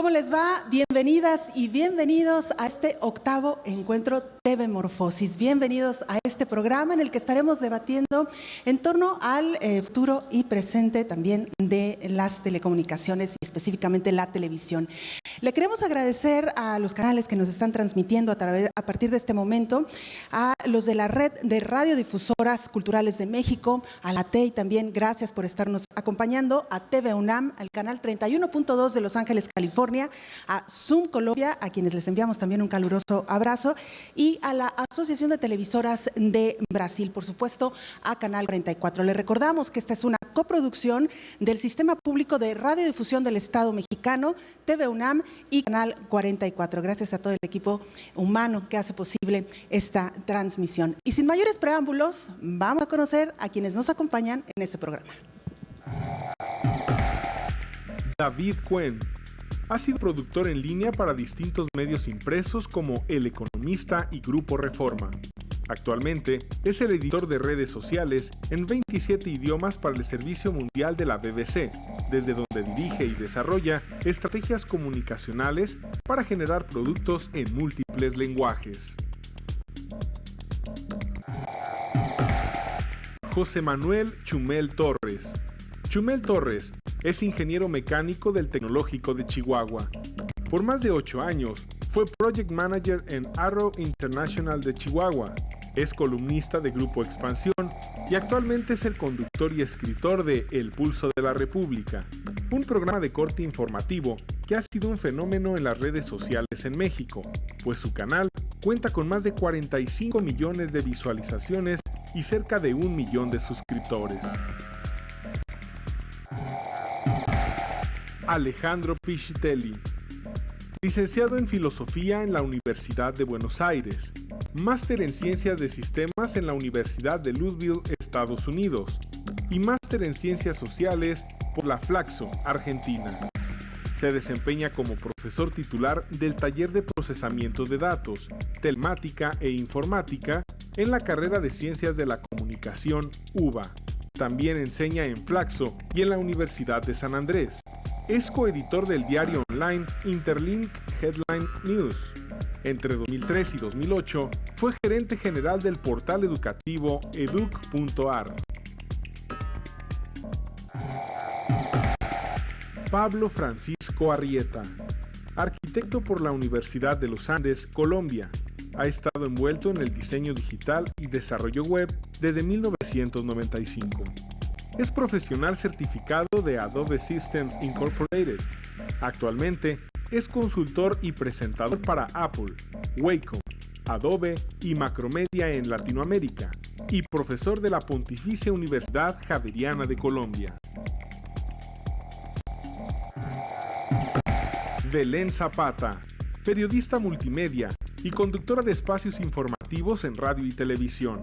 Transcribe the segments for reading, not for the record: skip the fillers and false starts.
¿Cómo les va? Bienvenidas y bienvenidos a este octavo encuentro TV Morfosis. Bienvenidos a este programa en el que estaremos debatiendo en torno al futuro y presente también de las telecomunicaciones y específicamente la televisión. Le queremos agradecer a los canales que nos están transmitiendo a partir de este momento, a los de la Red de Radiodifusoras Culturales de México, a la TEI también, gracias por estarnos acompañando, a TV UNAM, al canal 31.2 de Los Ángeles, California, a Zoom Colombia, a quienes les enviamos también un caluroso abrazo, y a la Asociación de Televisoras de Brasil, por supuesto, a Canal 44. Le recordamos que esta es una coproducción del Sistema Público de Radiodifusión del Estado Mexicano, TV UNAM y Canal 44. Gracias a todo el equipo humano que hace posible esta transmisión. Y sin mayores preámbulos, vamos a conocer a quienes nos acompañan en este programa. David Cuen ha sido productor en línea para distintos medios impresos como El Economista y Grupo Reforma. Actualmente es el editor de redes sociales en 27 idiomas para el Servicio Mundial de la BBC, desde donde dirige y desarrolla estrategias comunicacionales para generar productos en múltiples lenguajes. José Manuel Chumel Torres. Chumel Torres es ingeniero mecánico del Tecnológico de Chihuahua. Por más de 8 años, fue Project Manager en Arrow International de Chihuahua. Es columnista de Grupo Expansión y actualmente es el conductor y escritor de El Pulso de la República, un programa de corte informativo que ha sido un fenómeno en las redes sociales en México, pues su canal cuenta con más de 45 millones de visualizaciones y cerca de 1 millón de suscriptores. Alejandro Pichitelli, licenciado en Filosofía en la Universidad de Buenos Aires, máster en Ciencias de Sistemas en la Universidad de Louisville, Estados Unidos, y máster en Ciencias Sociales por la Flaxo, Argentina. Se desempeña como profesor titular del Taller de Procesamiento de Datos, Telemática e Informática en la carrera de Ciencias de la Comunicación, UBA. También enseña en Flaxo y en la Universidad de San Andrés. Es coeditor del diario online Interlink Headline News. Entre 2003 y 2008 fue gerente general del portal educativo educ.ar. Pablo Francisco Arrieta, arquitecto por la Universidad de los Andes, Colombia. Ha estado envuelto en el diseño digital y desarrollo web desde 1995. Es profesional certificado de Adobe Systems Incorporated. Actualmente es consultor y presentador para Apple, Wacom, Adobe y Macromedia en Latinoamérica y profesor de la Pontificia Universidad Javeriana de Colombia. Belén Zapata, periodista multimedia y conductora de espacios informativos en radio y televisión.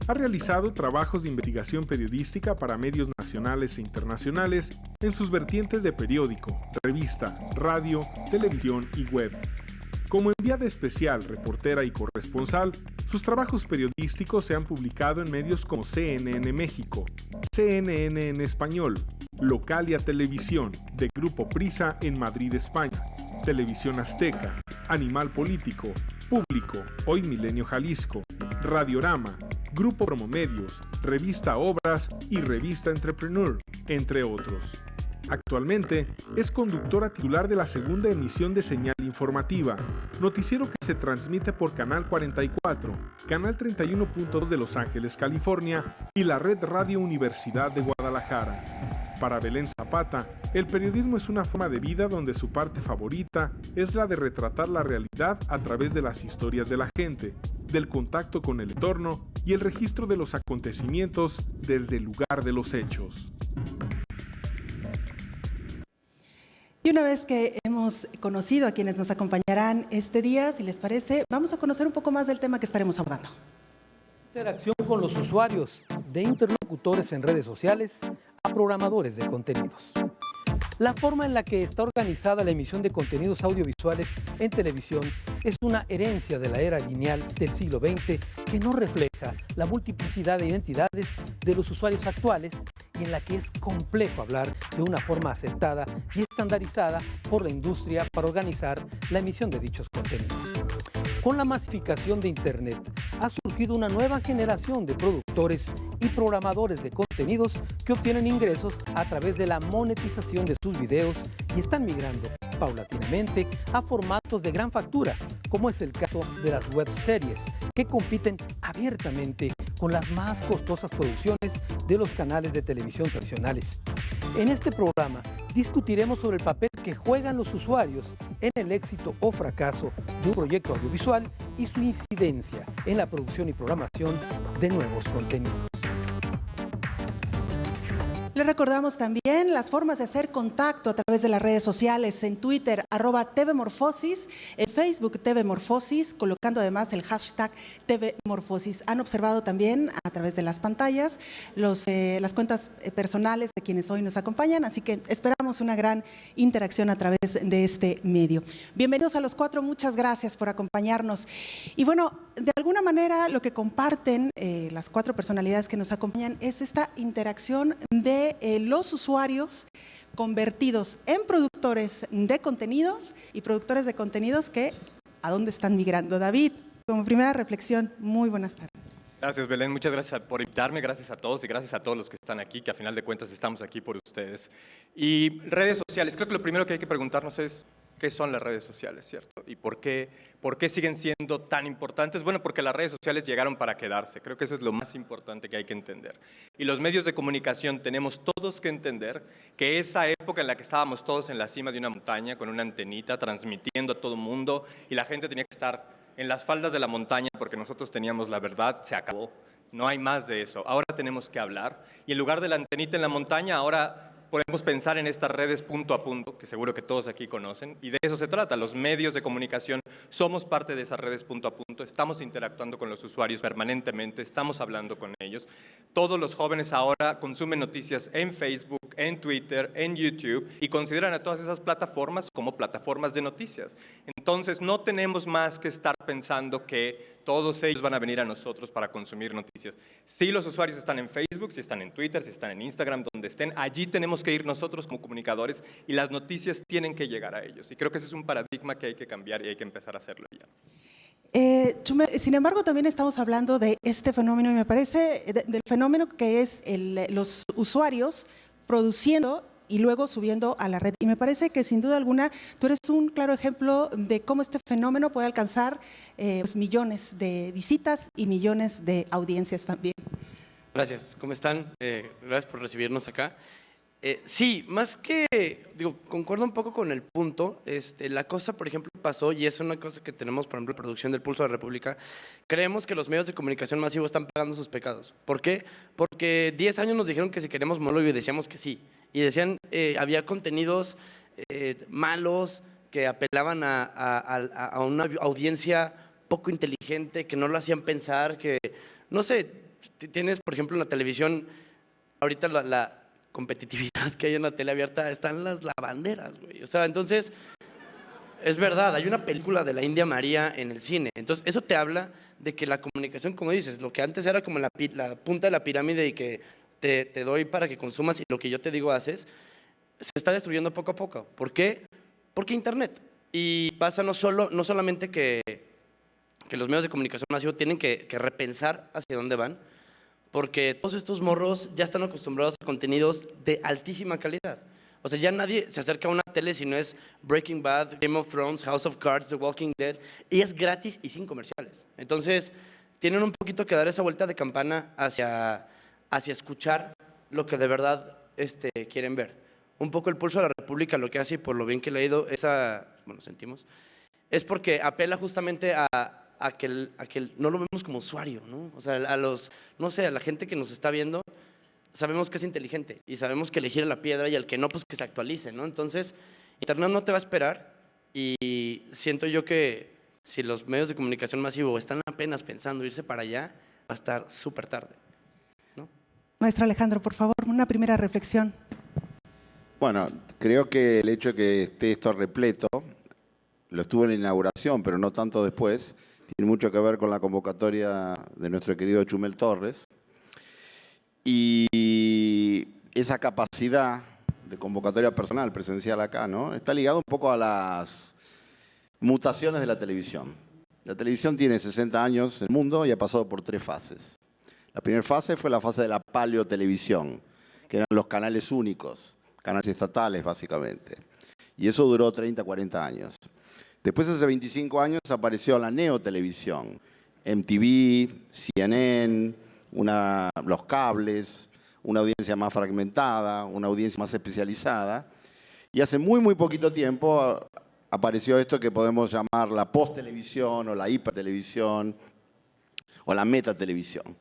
Ha realizado trabajos de investigación periodística para medios nacionales e internacionales en sus vertientes de periódico, revista, radio, televisión y web. Como enviada especial, reportera y corresponsal, sus trabajos periodísticos se han publicado en medios como CNN México, CNN en Español, Localia Televisión, de Grupo Prisa en Madrid, España, Televisión Azteca, Animal Político, Público, Hoy Milenio Jalisco, Radiorama, Grupo Promomedios, Revista Obras y Revista Entrepreneur, entre otros. Actualmente es conductora titular de la segunda emisión de Señal Informativa, noticiero que se transmite por Canal 44, Canal 31.2 de Los Ángeles, California y la Red Radio Universidad de Guadalajara. Para Belén Zapata, el periodismo es una forma de vida donde su parte favorita es la de retratar la realidad a través de las historias de la gente, del contacto con el entorno y el registro de los acontecimientos desde el lugar de los hechos. Y una vez que hemos conocido a quienes nos acompañarán este día, si les parece, vamos a conocer un poco más del tema que estaremos abordando. Interacción con los usuarios, de interlocutores en redes sociales a programadores de contenidos. La forma en la que está organizada la emisión de contenidos audiovisuales en televisión es una herencia de la era lineal del siglo XX que no refleja la multiplicidad de identidades de los usuarios actuales y en la que es complejo hablar de una forma aceptada y estandarizada por la industria para organizar la emisión de dichos contenidos. Con la masificación de Internet, ha surgido una nueva generación de productores y programadores de contenidos que obtienen ingresos a través de la monetización de sus videos y están migrando paulatinamente a formatos de gran factura, como es el caso de las webseries, que compiten abiertamente con las más costosas producciones de los canales de televisión tradicionales. En este programa discutiremos sobre el papel que juegan los usuarios en el éxito o fracaso de un proyecto audiovisual y su incidencia en la producción y programación de nuevos contenidos. Les recordamos también las formas de hacer contacto a través de las redes sociales, en Twitter, @tvmorfosis, en Facebook tvmorfosis, colocando además el hashtag tvmorfosis. Han observado también a través de las pantallas las cuentas personales de quienes hoy nos acompañan, así que esperamos una gran interacción a través de este medio. Bienvenidos a los cuatro, muchas gracias por acompañarnos. Y bueno, de alguna manera lo que comparten las cuatro personalidades que nos acompañan es esta interacción de los usuarios convertidos en productores de contenidos y productores de contenidos que ¿a dónde están migrando? David, como primera reflexión, muy buenas tardes. Gracias, Belén. Muchas gracias por invitarme. Gracias a todos y gracias a todos los que están aquí, que a final de cuentas estamos aquí por ustedes. Y redes sociales. Creo que lo primero que hay que preguntarnos es ¿qué son las redes sociales, cierto? ¿Y por qué siguen siendo tan importantes? Bueno, porque las redes sociales llegaron para quedarse. Creo que eso es lo más importante que hay que entender. Y los medios de comunicación tenemos todos que entender que esa época en la que estábamos todos en la cima de una montaña con una antenita transmitiendo a todo el mundo y la gente tenía que estar en las faldas de la montaña porque nosotros teníamos la verdad, se acabó. No hay más de eso. Ahora tenemos que hablar y en lugar de la antenita en la montaña, ahora podemos pensar en estas redes punto a punto, que seguro que todos aquí conocen, y de eso se trata. Los medios de comunicación somos parte de esas redes punto a punto, estamos interactuando con los usuarios permanentemente, estamos hablando con ellos. Todos los jóvenes ahora consumen noticias en Facebook, en Twitter, en YouTube, y consideran a todas esas plataformas como plataformas de noticias. Entonces, no tenemos más que estar pensando que todos ellos van a venir a nosotros para consumir noticias. Si los usuarios están en Facebook, si están en Twitter, si están en Instagram, donde estén, allí tenemos que ir nosotros como comunicadores y las noticias tienen que llegar a ellos. Y creo que ese es un paradigma que hay que cambiar y hay que empezar a hacerlo ya. Sin embargo, también estamos hablando de este fenómeno y me parece del fenómeno que es los usuarios produciendo y luego subiendo a la red. Y me parece que sin duda alguna tú eres un claro ejemplo de cómo este fenómeno puede alcanzar millones de visitas y millones de audiencias también. Gracias, ¿cómo están? Gracias por recibirnos acá. Sí, más que, concuerdo un poco con el punto. La cosa, por ejemplo, pasó, y es una cosa que tenemos, por ejemplo, en producción del Pulso de la República, creemos que los medios de comunicación masivos están pagando sus pecados. ¿Por qué? Porque 10 años nos dijeron que si queremos monólogo y decíamos que sí. Y decían, había contenidos malos que apelaban a una audiencia poco inteligente, que no lo hacían pensar, que, no sé, tienes, por ejemplo, en la televisión, ahorita la competitividad que hay en la tele abierta, están las lavanderas, güey. O sea, entonces, es verdad, hay una película de la India María en el cine. Entonces, eso te habla de que la comunicación, como dices, lo que antes era como la punta de la pirámide y que te doy para que consumas y lo que yo te digo haces, se está destruyendo poco a poco. ¿Por qué? Porque Internet. Y pasa no solamente que los medios de comunicación masivos tienen que repensar hacia dónde van, porque todos estos morros ya están acostumbrados a contenidos de altísima calidad. O sea, ya nadie se acerca a una tele si no es Breaking Bad, Game of Thrones, House of Cards, The Walking Dead, y es gratis y sin comerciales. Entonces, tienen un poquito que dar esa vuelta de campana hacia escuchar lo que de verdad quieren ver. Un poco el Pulso de la República lo que hace, y por lo bien que he leído, sentimos, es porque apela justamente a que no lo vemos como usuario, ¿no? O sea, a la gente que nos está viendo, sabemos que es inteligente y sabemos que le gira la piedra y al que no, pues que se actualice, ¿no? Entonces, Internet no te va a esperar y siento yo que si los medios de comunicación masivo están apenas pensando irse para allá, va a estar súper tarde, ¿no? Maestro Alejandro, por favor, una primera reflexión. Bueno, creo que el hecho de que esté esto repleto, lo estuvo en la inauguración, pero no tanto después, tiene mucho que ver con la convocatoria de nuestro querido Chumel Torres. Y esa capacidad de convocatoria personal, presencial acá, ¿no? Está ligado un poco a las mutaciones de la televisión. La televisión tiene 60 años en el mundo y ha pasado por 3 fases. La primera fase fue la fase de la paleotelevisión, que eran los canales únicos, canales estatales básicamente. Y eso duró 30, 40 años. Después, hace 25 años, apareció la neotelevisión. MTV, CNN, los cables, una audiencia más fragmentada, una audiencia más especializada. Y hace muy, muy poquito tiempo apareció esto que podemos llamar la post-televisión o la hipertelevisión o la metatelevisión.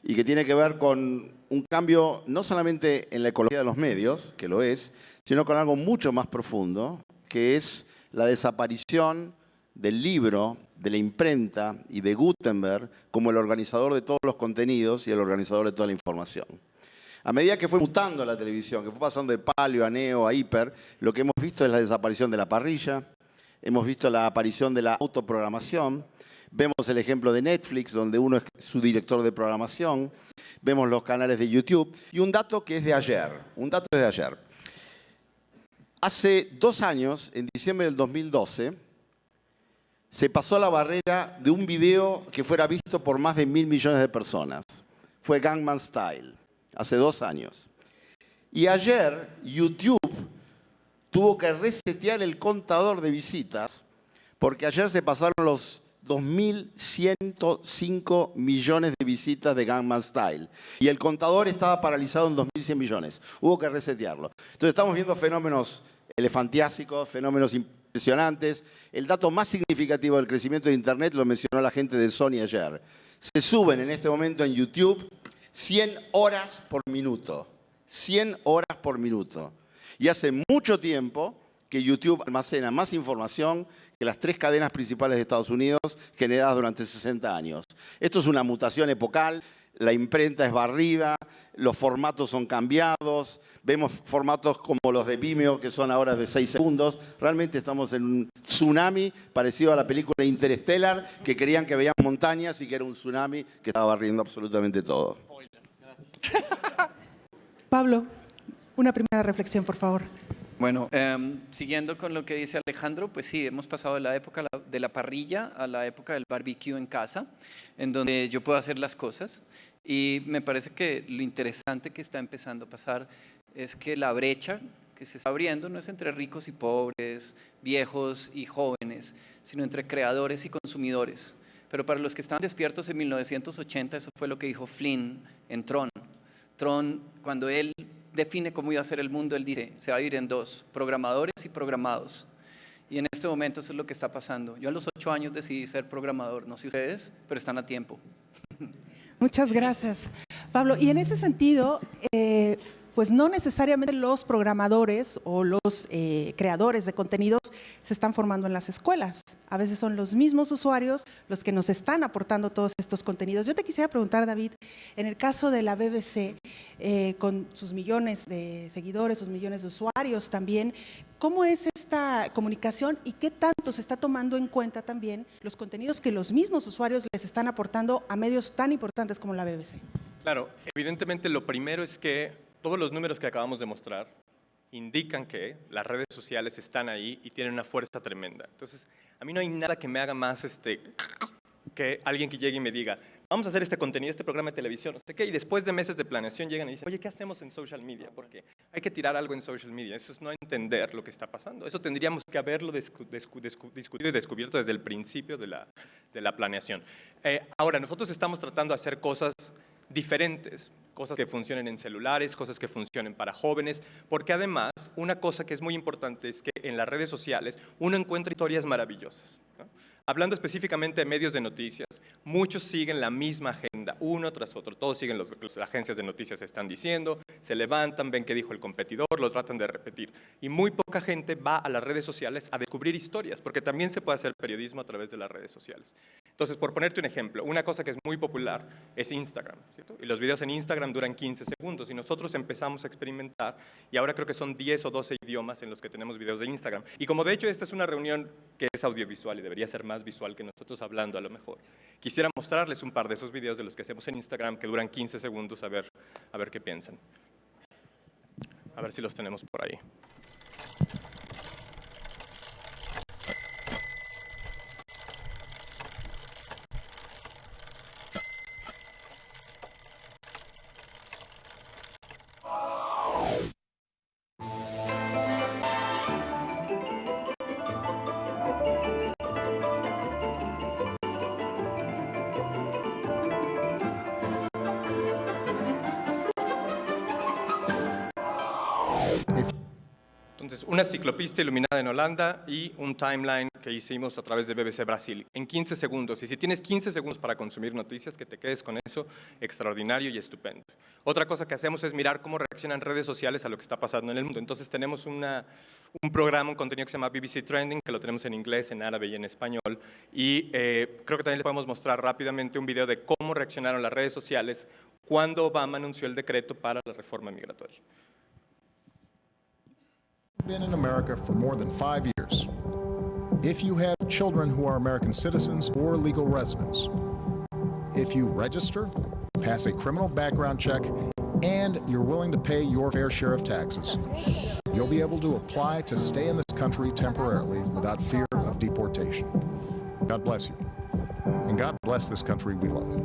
Y que tiene que ver con un cambio no solamente en la ecología de los medios, que lo es, sino con algo mucho más profundo, que es la desaparición del libro, de la imprenta y de Gutenberg como el organizador de todos los contenidos y el organizador de toda la información. A medida que fue mutando la televisión, que fue pasando de paleo a neo a hiper, lo que hemos visto es la desaparición de la parrilla, hemos visto la aparición de la autoprogramación, vemos el ejemplo de Netflix, donde uno es su director de programación, vemos los canales de YouTube, y un dato que es de ayer, Hace 2 años, en diciembre del 2012, se pasó la barrera de un video que fuera visto por más de 1.000 millones de personas. Fue Gangnam Style, hace 2 años. Y ayer YouTube tuvo que resetear el contador de visitas porque ayer se pasaron los 2.105 millones de visitas de Gangnam Style. Y el contador estaba paralizado en 2.100 millones. Hubo que resetearlo. Entonces estamos viendo fenómenos elefantiásicos, fenómenos impresionantes. El dato más significativo del crecimiento de Internet lo mencionó la gente de Sony ayer. Se suben en este momento en YouTube 100 horas por minuto. 100 horas por minuto. Y hace mucho tiempo que YouTube almacena más información que las 3 cadenas principales de Estados Unidos generadas durante 60 años. Esto es una mutación epocal, la imprenta es barrida, los formatos son cambiados, vemos formatos como los de Vimeo que son ahora de 6 segundos. Realmente estamos en un tsunami parecido a la película Interstellar, que creían que veían montañas y que era un tsunami que estaba barriendo absolutamente todo. Pablo, una primera reflexión, por favor. Bueno, siguiendo con lo que dice Alejandro, pues sí, hemos pasado de la época de la parrilla a la época del barbecue en casa, en donde yo puedo hacer las cosas. Y me parece que lo interesante que está empezando a pasar es que la brecha que se está abriendo no es entre ricos y pobres, viejos y jóvenes, sino entre creadores y consumidores. Pero para los que estaban despiertos en 1980, eso fue lo que dijo Flynn en Tron. Tron, cuando él define cómo iba a ser el mundo, él dice, se va a dividir en 2, programadores y programados. Y en este momento eso es lo que está pasando. Yo a los 8 años decidí ser programador, no sé ustedes, pero están a tiempo. Muchas gracias, Pablo. Y en ese sentido, pues no necesariamente los programadores o los creadores de contenidos se están formando en las escuelas. A veces son los mismos usuarios los que nos están aportando todos estos contenidos. Yo te quisiera preguntar, David, en el caso de la BBC, con sus millones de seguidores, sus millones de usuarios también, ¿cómo es esta comunicación y qué tanto se está tomando en cuenta también los contenidos que los mismos usuarios les están aportando a medios tan importantes como la BBC? Claro, evidentemente lo primero es que todos los números que acabamos de mostrar indican que las redes sociales están ahí y tienen una fuerza tremenda. Entonces, a mí no hay nada que me haga más que alguien que llegue y me diga, vamos a hacer este contenido, este programa de televisión, no sé qué, y después de meses de planeación llegan y dicen, oye, ¿qué hacemos en social media? Porque hay que tirar algo en social media. Eso es no entender lo que está pasando. Eso tendríamos que haberlo discutido y descubierto desde el principio de la planeación. Ahora, nosotros estamos tratando de hacer cosas diferentes, cosas que funcionen en celulares, cosas que funcionen para jóvenes, porque además una cosa que es muy importante es que en las redes sociales uno encuentra historias maravillosas, ¿no? Hablando específicamente de medios de noticias, muchos siguen la misma agenda, uno tras otro, todos siguen lo que las agencias de noticias están diciendo, se levantan, ven qué dijo el competidor, lo tratan de repetir, y muy poca gente va a las redes sociales a descubrir historias, porque también se puede hacer periodismo a través de las redes sociales. Entonces, por ponerte un ejemplo, una cosa que es muy popular es Instagram, ¿cierto? Y los videos en Instagram duran 15 segundos, y nosotros empezamos a experimentar, y ahora creo que son 10 o 12 idiomas en los que tenemos videos de Instagram. Y como de hecho esta es una reunión que es audiovisual y debería ser más visual que nosotros hablando a lo mejor, quisiera mostrarles un par de esos videos de los que hacemos en Instagram que duran 15 segundos a ver qué piensan. A ver si los tenemos por ahí. Entonces, una ciclopista iluminada en Holanda y un timeline que hicimos a través de BBC Brasil en 15 segundos. Y si tienes 15 segundos para consumir noticias, que te quedes con eso, extraordinario y estupendo. Otra cosa que hacemos es mirar cómo reaccionan redes sociales a lo que está pasando en el mundo. Entonces, tenemos un programa, un contenido que se llama BBC Trending, que lo tenemos en inglés, en árabe y en español. Y creo que también les podemos mostrar rápidamente un video de cómo reaccionaron las redes sociales cuando Obama anunció el decreto para la reforma migratoria. Been in America for more than 5 years. If you have children who are American citizens or legal residents, if you register, pass a criminal background check, and you're willing to pay your fair share of taxes, you'll be able to apply to stay in this country temporarily without fear of deportation. God bless you. And God bless this country we love.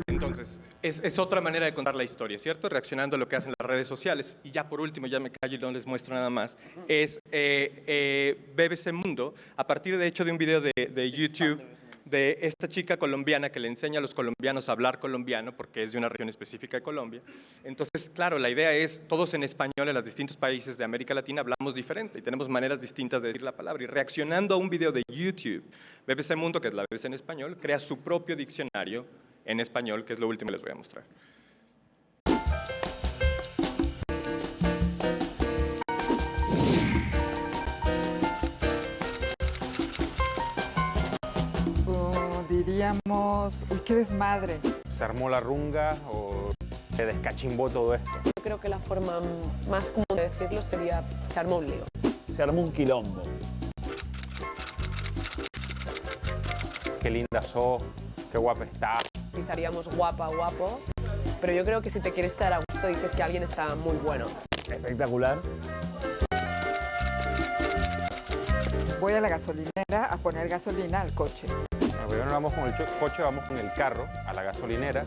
Entonces, es otra manera de contar la historia, ¿cierto? Reaccionando a lo que hacen las redes sociales. Y ya por último, ya me callo y no les muestro nada más, es BBC Mundo, a partir de hecho de un video de YouTube de esta chica colombiana que le enseña a los colombianos a hablar colombiano, porque es de una región específica de Colombia. Entonces, claro, la idea es, todos en español en los distintos países de América Latina hablamos diferente y tenemos maneras distintas de decir la palabra. Y reaccionando a un video de YouTube, BBC Mundo, que es la BBC en español, crea su propio diccionario en español, que es lo último que les voy a mostrar. Diríamos, uy, qué desmadre. Se armó la runga o se descachimbó todo esto. Yo creo que la forma más común de decirlo sería se armó un lío. Se armó un quilombo. Qué linda sos, qué guapa estás. Utilizaríamos guapa, guapo, pero yo creo que si te quieres quedar a gusto dices que alguien está muy bueno. Espectacular. Voy a la gasolinera a poner gasolina al coche. Primero no vamos con el coche, vamos con el carro a la gasolinera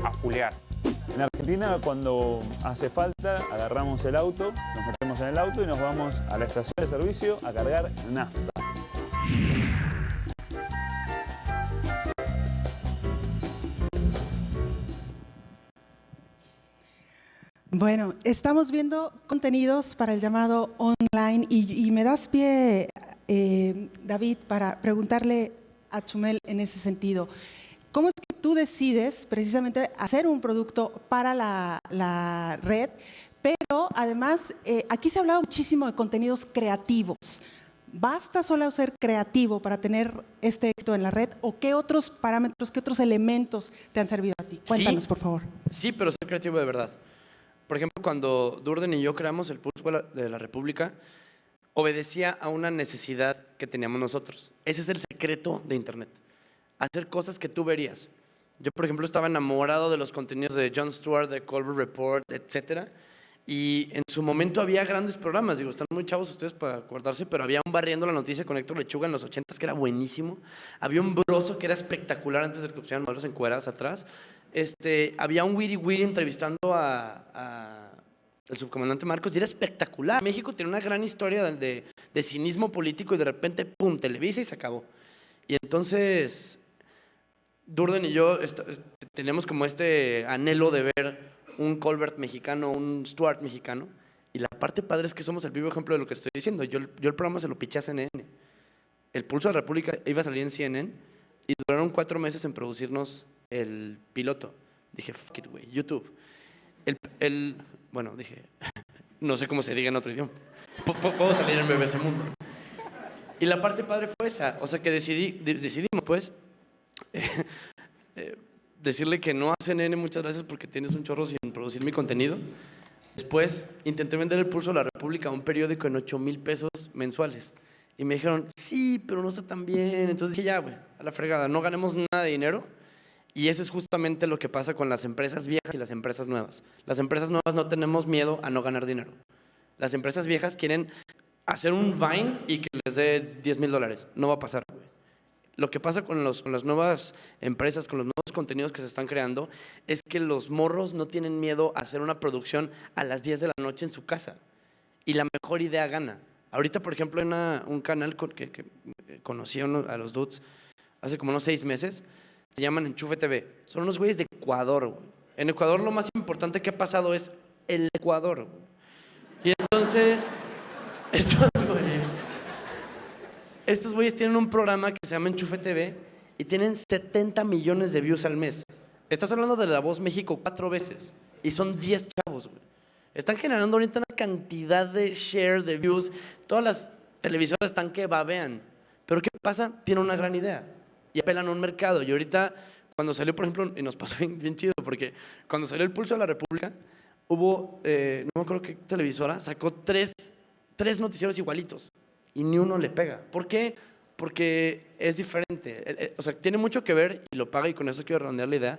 a fulear. En Argentina, cuando hace falta, agarramos el auto, nos metemos en el auto y nos vamos a la estación de servicio a cargar nafta. Bueno, estamos viendo contenidos para el llamado online y me das pie, David, para preguntarle a Chumel en ese sentido. ¿Cómo es que tú decides precisamente hacer un producto para la red? Pero además, aquí se ha hablado muchísimo de contenidos creativos. ¿Basta solo ser creativo para tener este éxito en la red? ¿O qué otros parámetros, qué otros elementos te han servido a ti? Cuéntanos, por favor. Sí, pero ser creativo de verdad. Por ejemplo, cuando Durden y yo creamos el Pulso de la República, obedecía a una necesidad que teníamos nosotros. Ese es el secreto de Internet. Hacer cosas que tú verías. Yo, por ejemplo, estaba enamorado de los contenidos de Jon Stewart, de Colbert Report, etc. Y en su momento había grandes programas, digo, están muy chavos ustedes para acordarse, pero había un Barriendo la Noticia con Héctor Lechuga en los 80s que era buenísimo. Había un Broso que era espectacular antes de que pusieran modelos encueradas atrás. Había un Wiri Wiri entrevistando al subcomandante Marcos y era espectacular. México tiene una gran historia de cinismo político y de repente, ¡pum!, Televisa y se acabó. Y entonces, Durden y yo tenemos como anhelo de ver un Colbert mexicano, un Stewart mexicano, y la parte padre es que somos el vivo ejemplo de lo que estoy diciendo. Yo el programa se lo piché a CNN. El Pulso de la República iba a salir en CNN y duraron 4 meses en producirnos el piloto. Dije, fuck it, güey, YouTube. Bueno, dije, no sé cómo se diga en otro idioma. Puedo salir en BBC Mundo. Y la parte padre fue esa, o sea que decidimos, pues, decirle que no a CNN, muchas gracias porque tienes un chorro sin producir mi contenido. Después intenté vender el Pulso de la República a un periódico en 8,000 pesos mensuales. Y me dijeron, sí, pero no está tan bien. Entonces dije, ya, güey, a la fregada, no ganemos nada de dinero. Y eso es justamente lo que pasa con las empresas viejas y las empresas nuevas. Las empresas nuevas no tenemos miedo a no ganar dinero. Las empresas viejas quieren hacer un Vine y que les dé $10,000. No va a pasar, güey. Lo que pasa con las nuevas empresas, con los nuevos contenidos que se están creando, es que los morros no tienen miedo a hacer una producción a las 10 de la noche en su casa. Y la mejor idea gana. Ahorita, por ejemplo, en un canal que conocí a los dudes hace como unos 6 meses, se llaman Enchufe TV. Son unos güeyes de Ecuador, güey. En Ecuador lo más importante que ha pasado es el Ecuador, güey. Y entonces, estos güeyes tienen un programa que se llama Enchufe TV y tienen 70 millones de views al mes. Estás hablando de La Voz México 4 veces y son 10 chavos, güey. Están generando ahorita una cantidad de share, de views. Todas las televisoras están que babean. Pero ¿qué pasa? Tienen una gran idea y apelan a un mercado. Y ahorita, cuando salió, por ejemplo, y nos pasó bien chido, porque cuando salió el Pulso de la República, hubo, no me acuerdo qué televisora, sacó tres noticieros igualitos y ni uno le pega. ¿Por qué? Porque es diferente. O sea, tiene mucho que ver, y lo paga, y con eso quiero redondear la idea,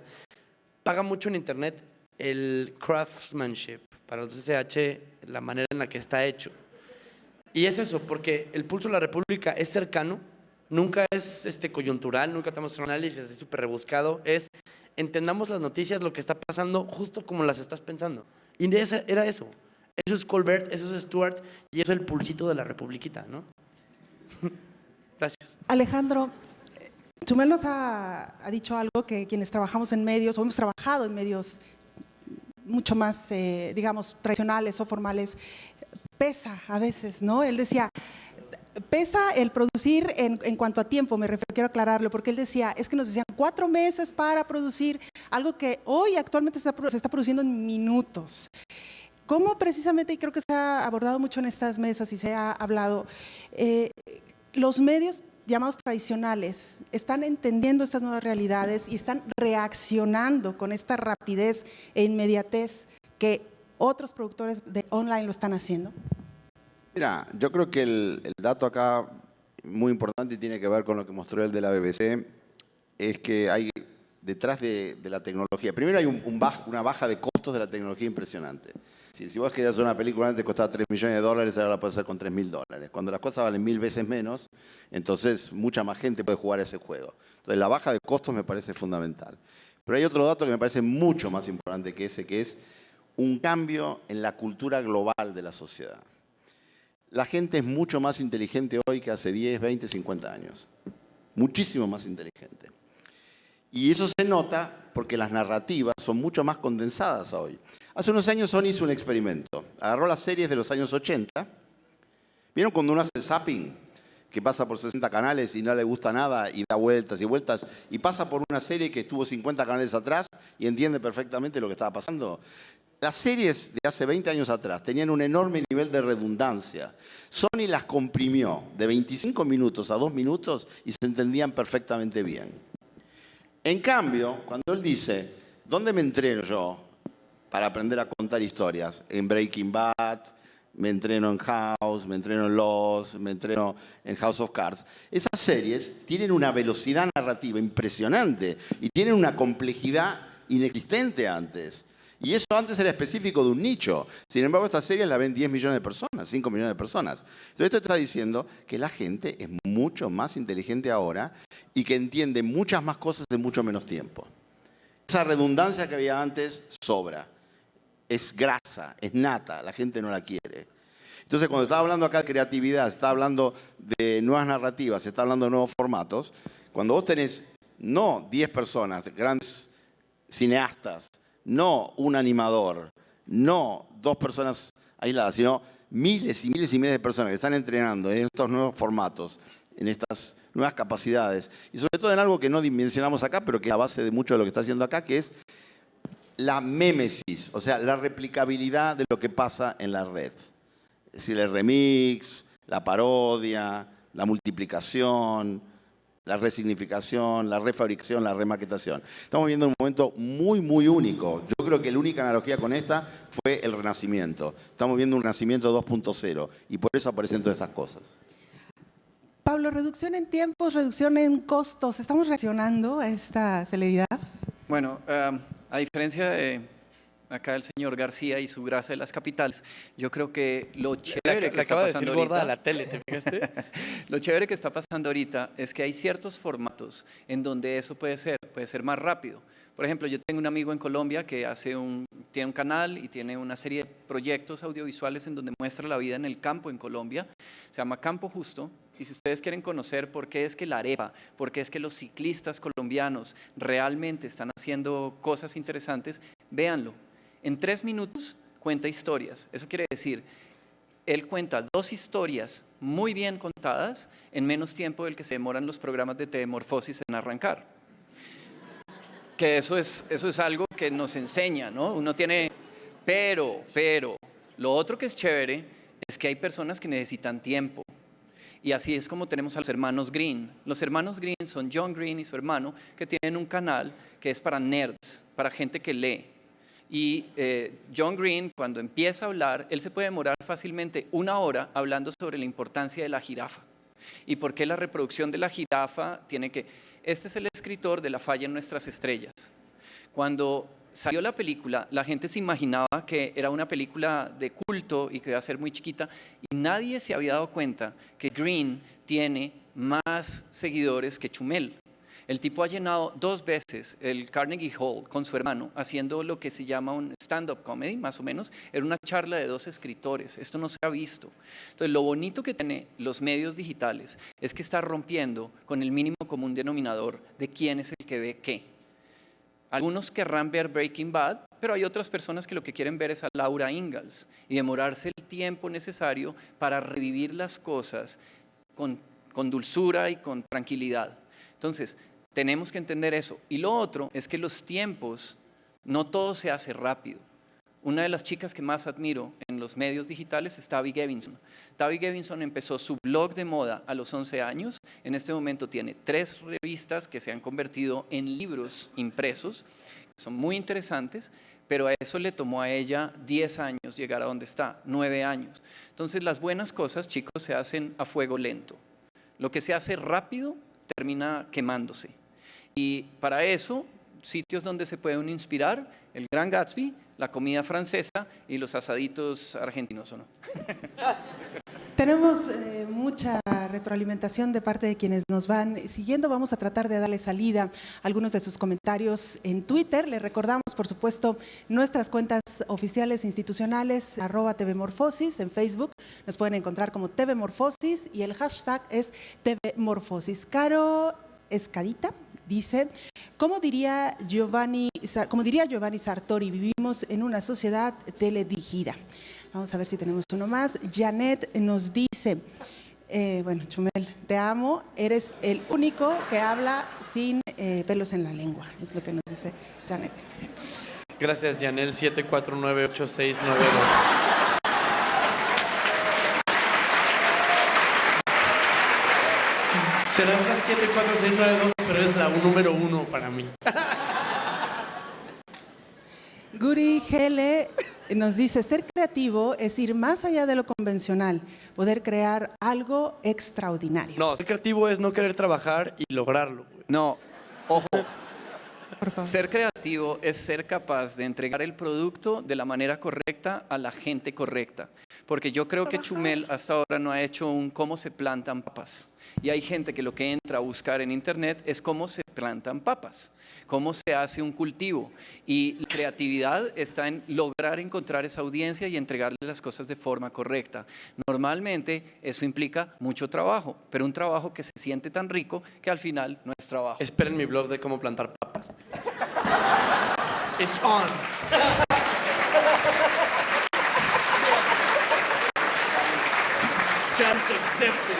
paga mucho en internet el craftsmanship, para los SH, la manera en la que está hecho. Y es eso, porque el Pulso de la República es cercano, nunca es coyuntural, nunca tenemos un análisis así súper rebuscado, es entendamos las noticias, lo que está pasando, justo como las estás pensando. Y era eso. Eso es Colbert, eso es Stewart, y eso es el pulsito de la Republiquita, ¿no? Gracias. Alejandro, Chumel nos ha dicho algo que quienes trabajamos en medios, o hemos trabajado en medios mucho más, digamos, tradicionales o formales, pesa a veces, ¿no? Él decía, pesa el producir en cuanto a tiempo, me refiero, quiero aclararlo, porque él decía, es que nos decían 4 meses para producir algo que hoy actualmente se está produciendo en minutos. ¿Cómo precisamente, y creo que se ha abordado mucho en estas mesas y se ha hablado, los medios llamados tradicionales están entendiendo estas nuevas realidades y están reaccionando con esta rapidez e inmediatez que otros productores de online lo están haciendo? Mira, yo creo que el dato acá muy importante y tiene que ver con lo que mostró el de la BBC, es que hay detrás de la tecnología, primero hay una baja de costos de la tecnología impresionante. Si vos querías hacer una película antes costaba $3 millones, ahora la puedes hacer con $3.000. Cuando las cosas valen 1000 veces menos, entonces mucha más gente puede jugar ese juego. Entonces la baja de costos me parece fundamental. Pero hay otro dato que me parece mucho más importante que ese, que es un cambio en la cultura global de la sociedad. La gente es mucho más inteligente hoy que hace 10, 20, 50 años. Muchísimo más inteligente. Y eso se nota porque las narrativas son mucho más condensadas hoy. Hace unos años Sony hizo un experimento. Agarró las series de los años 80. ¿Vieron cuando uno hace zapping? Que pasa por 60 canales y no le gusta nada y da vueltas y vueltas y pasa por una serie que estuvo 50 canales atrás y entiende perfectamente lo que estaba pasando. Las series de hace 20 años atrás tenían un enorme nivel de redundancia. Sony las comprimió de 25 minutos a 2 minutos y se entendían perfectamente bien. En cambio, cuando él dice, ¿dónde me entreno yo para aprender a contar historias? En Breaking Bad, me entreno en House, me entreno en Lost, me entreno en House of Cards. Esas series tienen una velocidad narrativa impresionante y tienen una complejidad inexistente antes. Y eso antes era específico de un nicho. Sin embargo, estas series la ven 10 millones de personas, 5 millones de personas. Entonces esto te está diciendo que la gente es mucho más inteligente ahora y que entiende muchas más cosas en mucho menos tiempo. Esa redundancia que había antes sobra. Es grasa, es nata, la gente no la quiere. Entonces, cuando está hablando acá de creatividad, se está hablando de nuevas narrativas, se está hablando de nuevos formatos, cuando vos tenés no 10 personas, grandes cineastas, no un animador, no 2 personas aisladas, sino miles y miles y miles de personas que están entrenando en estos nuevos formatos, en estas nuevas capacidades, y sobre todo en algo que no dimensionamos acá, pero que es la base de mucho de lo que está haciendo acá, que es la mémesis, o sea, la replicabilidad de lo que pasa en la red. Es decir, el remix, la parodia, la multiplicación, la resignificación, la refabricación, la remaquetación. Estamos viendo un momento muy, muy único. Yo creo que la única analogía con esta fue el Renacimiento. Estamos viendo un Renacimiento 2.0 y por eso aparecen todas estas cosas. Pablo, reducción en tiempos, reducción en costos. ¿Estamos reaccionando a esta celeridad? Bueno, a diferencia de acá el señor García y su grasa de las capitales, yo creo que lo chévere que está pasando ahorita, la tele, ¿te fijaste? lo chévere que está pasando ahorita es que hay ciertos formatos en donde eso puede ser más rápido. Por ejemplo, yo tengo un amigo en Colombia que tiene un canal y tiene una serie de proyectos audiovisuales en donde muestra la vida en el campo en Colombia. Se llama Campo Justo. Y si ustedes quieren conocer por qué es que la arepa, por qué es que los ciclistas colombianos realmente están haciendo cosas interesantes, véanlo. En 3 minutos cuenta historias. Eso quiere decir, él cuenta 2 historias muy bien contadas en menos tiempo del que se demoran los programas de Tevemorfosis en arrancar. Que eso es algo que nos enseña, ¿no? Uno tiene, pero, lo otro que es chévere es que hay personas que necesitan tiempo. Y así es como tenemos a los hermanos Green. Los hermanos Green son John Green y su hermano, que tienen un canal que es para nerds, para gente que lee. Y John Green, cuando empieza a hablar, él se puede demorar fácilmente 1 hora hablando sobre la importancia de la jirafa. Y por qué la reproducción de la jirafa tiene que... Este es el escritor de La falla en nuestras estrellas. Cuando salió la película, la gente se imaginaba que era una película de culto y que iba a ser muy chiquita, y nadie se había dado cuenta que Green tiene más seguidores que Chumel. El tipo ha llenado 2 veces el Carnegie Hall con su hermano, haciendo lo que se llama un stand-up comedy, más o menos. Era una charla de 2 escritores. Esto no se ha visto. Entonces, lo bonito que tienen los medios digitales es que está rompiendo con el mínimo común denominador de quién es el que ve qué. Algunos querrán ver Breaking Bad, pero hay otras personas que lo que quieren ver es a Laura Ingalls y demorarse el tiempo necesario para revivir las cosas con dulzura y con tranquilidad. Entonces, tenemos que entender eso. Y lo otro es que los tiempos, no todo se hace rápido. Una de las chicas que más admiro en los medios digitales es Tavi Gevinson. Tavi Gevinson empezó su blog de moda a los 11 años. En este momento tiene 3 revistas que se han convertido en libros impresos. Son muy interesantes, pero a eso le tomó a ella 10 años llegar a donde está, 9 años. Entonces, las buenas cosas, chicos, se hacen a fuego lento. Lo que se hace rápido termina quemándose. Y para eso, sitios donde se puede uno inspirar, el Gran Gatsby, la comida francesa y los asaditos argentinos, ¿o no? Tenemos mucha retroalimentación de parte de quienes nos van siguiendo. Vamos a tratar de darle salida a algunos de sus comentarios en Twitter. Les recordamos, por supuesto, nuestras cuentas oficiales institucionales, @tvmorfosis en Facebook. Nos pueden encontrar como tvmorfosis y el hashtag es tvmorfosis. Caro Escadita dice, como diría Giovanni Sartori, vivimos en una sociedad teledirigida. Vamos a ver si tenemos uno más. Janet nos dice, bueno, Chumel, te amo, eres el único que habla sin pelos en la lengua, es lo que nos dice Janet. Gracias, Janel, 7498692. Será la 74692, pero es la número 1 para mí. Guri Gele nos dice, ser creativo es ir más allá de lo convencional, poder crear algo extraordinario. No, ser creativo es no querer trabajar y lograrlo. No, ojo, Por favor. Ser creativo es ser capaz de entregar el producto de la manera correcta a la gente correcta. Porque yo creo que Chumel hasta ahora no ha hecho un cómo se plantan papas. Y hay gente que lo que entra a buscar en internet es cómo se plantan papas, cómo se hace un cultivo. Y la creatividad está en lograr encontrar esa audiencia y entregarle las cosas de forma correcta. Normalmente eso implica mucho trabajo, pero un trabajo que se siente tan rico que al final no es trabajo. Esperen mi blog de cómo plantar papas. It's on. Chance accepted.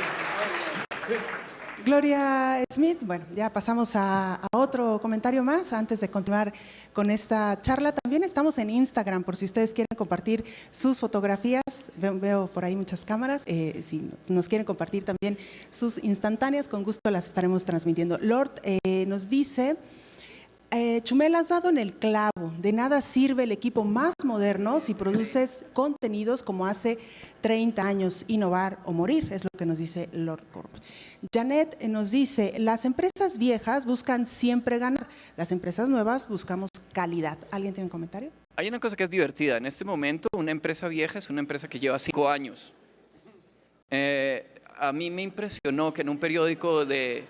Gloria Smith, bueno, ya pasamos a otro comentario más antes de continuar con esta charla. También estamos en Instagram por si ustedes quieren compartir sus fotografías. Veo por ahí muchas cámaras. Si nos quieren compartir también sus instantáneas, con gusto las estaremos transmitiendo. Lord nos dice... Chumel, has dado en el clavo. De nada sirve el equipo más moderno si produces contenidos como hace 30 años. Innovar o morir, es lo que nos dice Lord Corp. Janet nos dice, las empresas viejas buscan siempre ganar. Las empresas nuevas buscamos calidad. ¿Alguien tiene un comentario? Hay una cosa que es divertida. En este momento, una empresa vieja es una empresa que lleva 5 años. A mí me impresionó que en un periódico de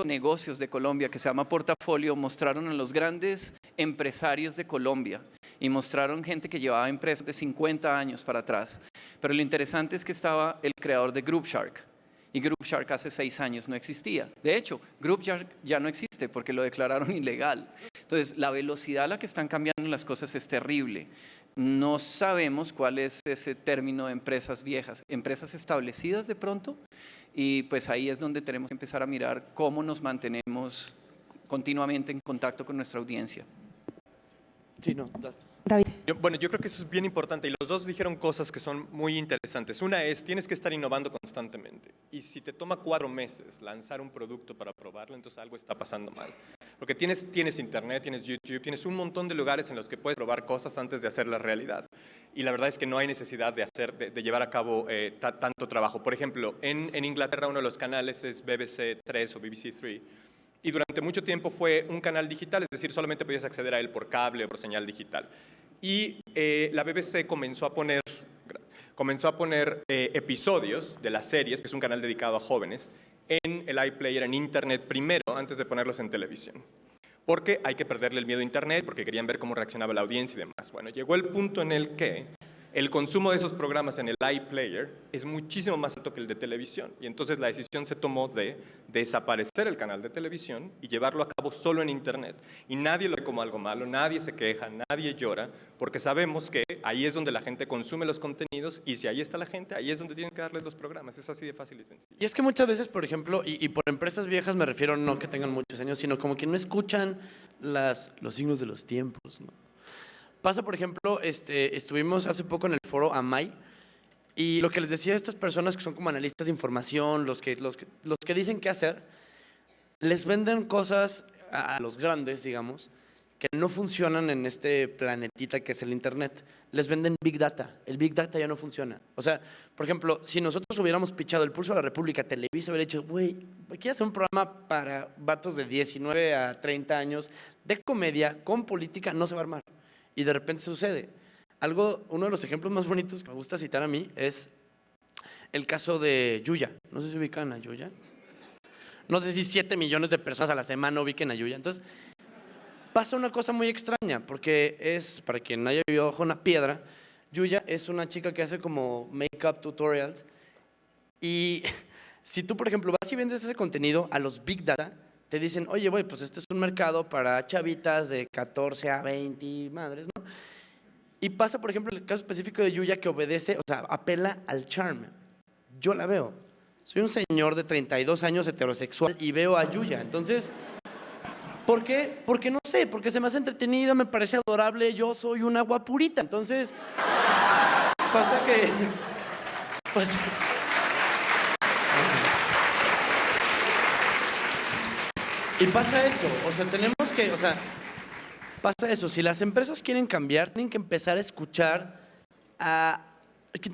negocios de Colombia que se llama Portafolio mostraron a los grandes empresarios de Colombia y mostraron gente que llevaba empresas de 50 años para atrás. Pero lo interesante es que estaba el creador de Group Shark y Group Shark hace 6 años no existía. De hecho, Group Shark ya no existe porque lo declararon ilegal. Entonces, la velocidad a la que están cambiando las cosas es terrible. No sabemos cuál es ese término de empresas viejas, empresas establecidas de pronto, y pues ahí es donde tenemos que empezar a mirar cómo nos mantenemos continuamente en contacto con nuestra audiencia. Sí, no, David. Bueno, yo creo que eso es bien importante y los dos dijeron cosas que son muy interesantes. Una es, tienes que estar innovando constantemente y si te toma 4 meses lanzar un producto para probarlo, entonces algo está pasando mal. Porque tienes internet, tienes YouTube, tienes un montón de lugares en los que puedes probar cosas antes de hacer la realidad. Y la verdad es que no hay necesidad de llevar a cabo tanto trabajo. Por ejemplo, en Inglaterra uno de los canales es BBC 3 o BBC 3. Y durante mucho tiempo fue un canal digital, es decir, solamente podías acceder a él por cable o por señal digital. Y la BBC comenzó a poner episodios de las series, que es un canal dedicado a jóvenes, en el iPlayer, en Internet primero, antes de ponerlos en televisión. Porque hay que perderle el miedo a Internet, porque querían ver cómo reaccionaba la audiencia y demás. Bueno, llegó el punto en el que el consumo de esos programas en el iPlayer es muchísimo más alto que el de televisión. Y entonces la decisión se tomó de desaparecer el canal de televisión y llevarlo a cabo solo en Internet. Y nadie lo ve como algo malo, nadie se queja, nadie llora, porque sabemos que ahí es donde la gente consume los contenidos y si ahí está la gente, ahí es donde tienen que darles los programas. Es así de fácil y sencillo. Y es que muchas veces, por ejemplo, y por empresas viejas me refiero no que tengan muchos años, sino como que no escuchan los signos de los tiempos, ¿no? Pasa, por ejemplo, estuvimos hace poco en el foro AMAI y lo que les decía a estas personas que son como analistas de información, los que dicen qué hacer, les venden cosas a los grandes, digamos, que no funcionan en este planetita que es el Internet. Les venden Big Data. El Big Data ya no funciona. O sea, por ejemplo, si nosotros hubiéramos pichado El Pulso de la República, Televisa hubiera dicho, güey, quiero hacer un programa para vatos de 19 a 30 años de comedia con política, no se va a armar. Y de repente sucede. Uno de los ejemplos más bonitos que me gusta citar a mí es el caso de Yuya. No sé si ubican a Yuya. No sé si 7 millones de personas a la semana ubiquen a Yuya. Entonces, pasa una cosa muy extraña, porque es, para quien haya vivido bajo una piedra, Yuya es una chica que hace como make-up tutorials. Y si tú, por ejemplo, vas y vendes ese contenido a los Big Data, te dicen, oye, güey, pues este es un mercado para chavitas de 14 a 20, madres, ¿no? Y pasa, por ejemplo, el caso específico de Yuya que obedece, o sea, apela al charm. Yo la veo. Soy un señor de 32 años heterosexual y veo a Yuya. Entonces, ¿por qué? Porque no sé, porque se me hace entretenida, me parece adorable, yo soy una guapurita. Entonces, pasa que... Pues, y pasa eso, o sea, pasa eso, si las empresas quieren cambiar, tienen que empezar a escuchar,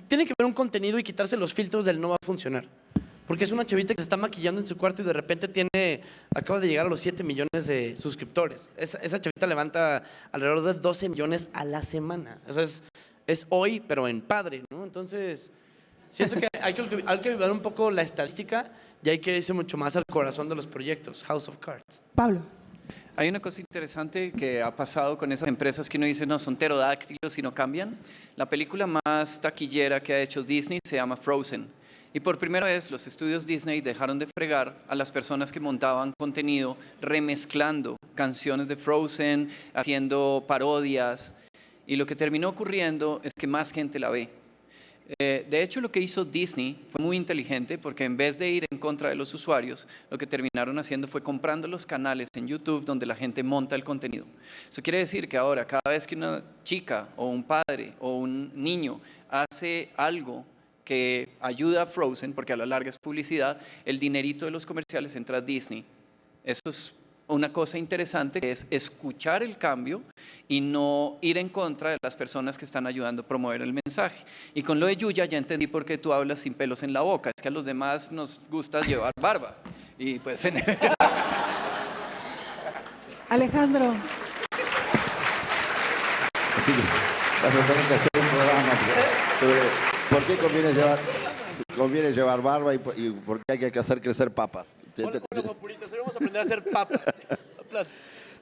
tiene que ver un contenido y quitarse los filtros del no va a funcionar. Porque es una chavita que se está maquillando en su cuarto y de repente acaba de llegar a los 7 millones de suscriptores. Esa chavita levanta alrededor de 12 millones a la semana. O sea, es hoy, pero en padre, ¿no? Entonces, siento que hay que ver un poco la estadística y hay que irse mucho más al corazón de los proyectos. House of Cards. Pablo. Hay una cosa interesante que ha pasado con esas empresas que uno dice, no, son pterodáctilos y no cambian. La película más taquillera que ha hecho Disney se llama Frozen. Y por primera vez los estudios Disney dejaron de fregar a las personas que montaban contenido remezclando canciones de Frozen, haciendo parodias. Y lo que terminó ocurriendo es que más gente la ve. De hecho, lo que hizo Disney fue muy inteligente porque en vez de ir en contra de los usuarios, lo que terminaron haciendo fue comprando los canales en YouTube donde la gente monta el contenido. Eso quiere decir que ahora, cada vez que una chica o un padre o un niño hace algo que ayuda a Frozen, porque a la larga es publicidad, el dinerito de los comerciales entra a Disney. Eso es una cosa interesante, que es escuchar el cambio y no ir en contra de las personas que están ayudando a promover el mensaje. Y con lo de Yuya ya entendí por qué tú hablas sin pelos en la boca. Es que a los demás nos gusta llevar barba. Y pues Alejandro. Así que vas a tener que hacer un programa sobre por qué conviene llevar barba y por qué hay que hacer crecer papas. Bueno, vamos a aprender a hacer papas.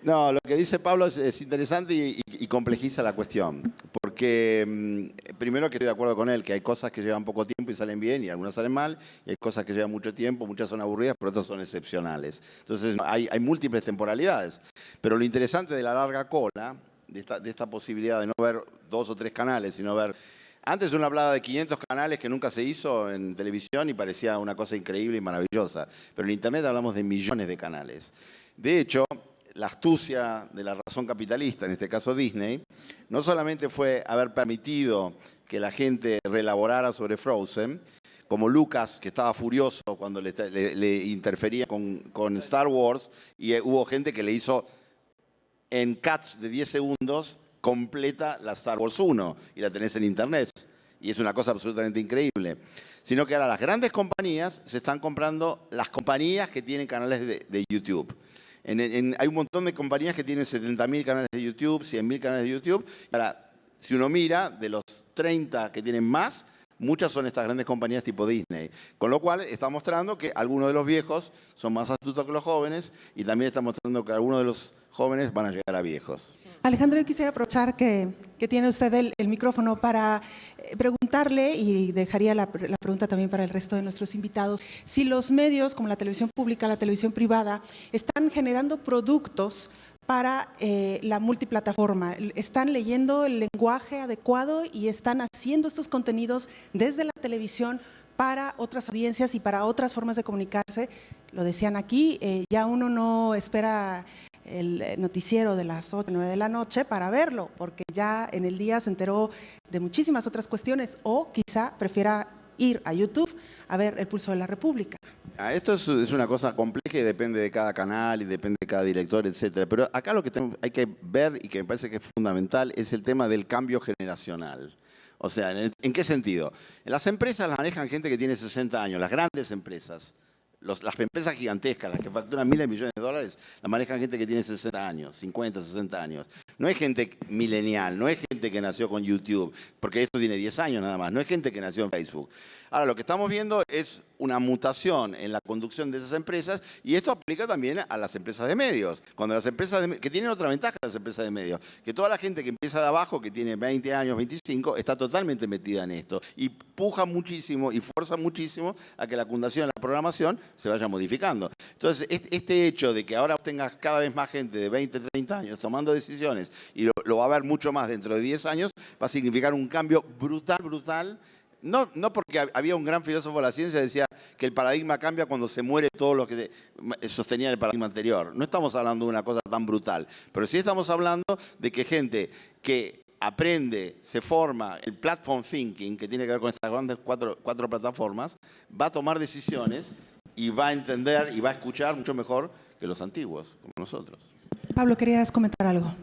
No, lo que dice Pablo es interesante y complejiza la cuestión. Porque primero que estoy de acuerdo con él, que hay cosas que llevan poco tiempo y salen bien y algunas salen mal, y hay cosas que llevan mucho tiempo, muchas son aburridas, pero otras son excepcionales. Entonces hay múltiples temporalidades. Pero lo interesante de la larga cola, de esta posibilidad de no ver 2 o 3 canales, sino ver... Antes uno hablaba de 500 canales que nunca se hizo en televisión y parecía una cosa increíble y maravillosa. Pero en Internet hablamos de millones de canales. De hecho, la astucia de la razón capitalista, en este caso Disney, no solamente fue haber permitido que la gente reelaborara sobre Frozen, como Lucas, que estaba furioso cuando le interfería con Star Wars, y hubo gente que le hizo en cuts de 10 segundos completa la Star Wars 1 y la tenés en Internet. Y es una cosa absolutamente increíble. Sino que ahora las grandes compañías se están comprando las compañías que tienen canales de YouTube. Hay un montón de compañías que tienen 70.000 canales de YouTube, 100.000 canales de YouTube. Y ahora, si uno mira, de los 30 que tienen más, muchas son estas grandes compañías tipo Disney. Con lo cual está mostrando que algunos de los viejos son más astutos que los jóvenes y también está mostrando que algunos de los jóvenes van a llegar a viejos. Alejandro, yo quisiera aprovechar que tiene usted el micrófono para preguntarle, y dejaría la pregunta también para el resto de nuestros invitados, si los medios como la televisión pública, la televisión privada, están generando productos para la multiplataforma, están leyendo el lenguaje adecuado y están haciendo estos contenidos desde la televisión para otras audiencias y para otras formas de comunicarse. Lo decían aquí, ya uno no espera el noticiero de las 8 o 9 de la noche para verlo, porque ya en el día se enteró de muchísimas otras cuestiones, o quizá prefiera ir a YouTube a ver El Pulso de la República. Esto es una cosa compleja y depende de cada canal y depende de cada director, etcétera. Pero acá lo que hay que ver, y que me parece que es fundamental, es el tema del cambio generacional. O sea, ¿en qué sentido? Las empresas las manejan gente que tiene 60 años, las grandes empresas. Las empresas gigantescas, las que facturan miles de millones de dólares, las manejan gente que tiene 60 años, 50, 60 años. No es gente milenial, no es gente que nació con YouTube, porque esto tiene 10 años nada más, no es gente que nació en Facebook. Ahora, lo que estamos viendo es una mutación en la conducción de esas empresas, y esto aplica también a las empresas de medios. Cuando las empresas que tienen otra ventaja las empresas de medios, que toda la gente que empieza de abajo, que tiene 20 años, 25, está totalmente metida en esto y puja muchísimo y fuerza muchísimo a que la fundación, la programación se vaya modificando. Entonces, este hecho de que ahora tengas cada vez más gente de 20, 30 años tomando decisiones, y lo va a haber mucho más dentro de 10 años, va a significar un cambio brutal. No porque había un gran filósofo de la ciencia que decía que el paradigma cambia cuando se muere todo lo que sostenía el paradigma anterior. No estamos hablando de una cosa tan brutal, pero sí estamos hablando de que gente que aprende, se forma, el platform thinking, que tiene que ver con estas grandes cuatro plataformas, va a tomar decisiones y va a entender y va a escuchar mucho mejor que los antiguos, como nosotros. Pablo, ¿querías comentar algo?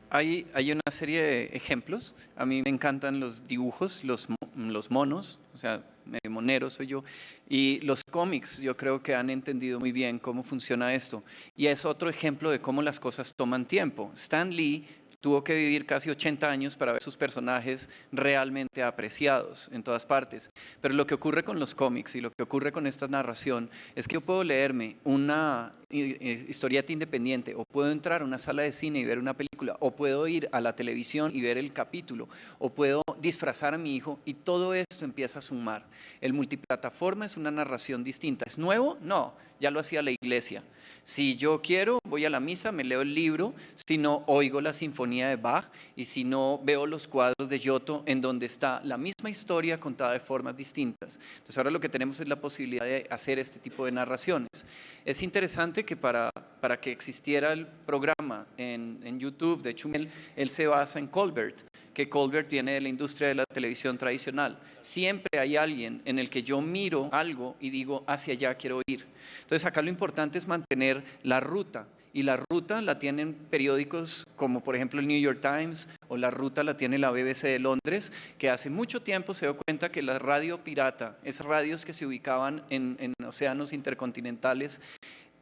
Hay una serie de ejemplos. A mí me encantan los dibujos, los los monos, o sea, medio monero soy yo, y los cómics yo creo que han entendido muy bien cómo funciona esto. Y es otro ejemplo de cómo las cosas toman tiempo. Stan Lee tuvo que vivir casi 80 años para ver sus personajes realmente apreciados en todas partes. Pero lo que ocurre con los cómics y lo que ocurre con esta narración es que yo puedo leerme una historieta independiente, o puedo entrar a una sala de cine y ver una película, o puedo ir a la televisión y ver el capítulo, o puedo disfrazar a mi hijo, y todo esto empieza a sumar. El multiplataforma es una narración distinta. ¿Es nuevo? No, ya lo hacía la iglesia. Si yo quiero, voy a la misa, me leo el libro, si no, oigo la sinfonía de Bach, y si no, veo los cuadros de Giotto, en donde está la misma historia contada de formas distintas. Entonces ahora lo que tenemos es la posibilidad de hacer este tipo de narraciones. Es interesante que para que existiera el programa en YouTube de Chumel, él se basa en Colbert, que Colbert viene de la industria de la televisión tradicional. Siempre hay alguien en el que yo miro algo y digo, hacia allá quiero ir. Entonces acá lo importante es mantener la ruta, y la ruta la tienen periódicos como por ejemplo el New York Times, o la ruta la tiene la BBC de Londres, que hace mucho tiempo se dio cuenta que la radio pirata, esas radios que se ubicaban en océanos intercontinentales,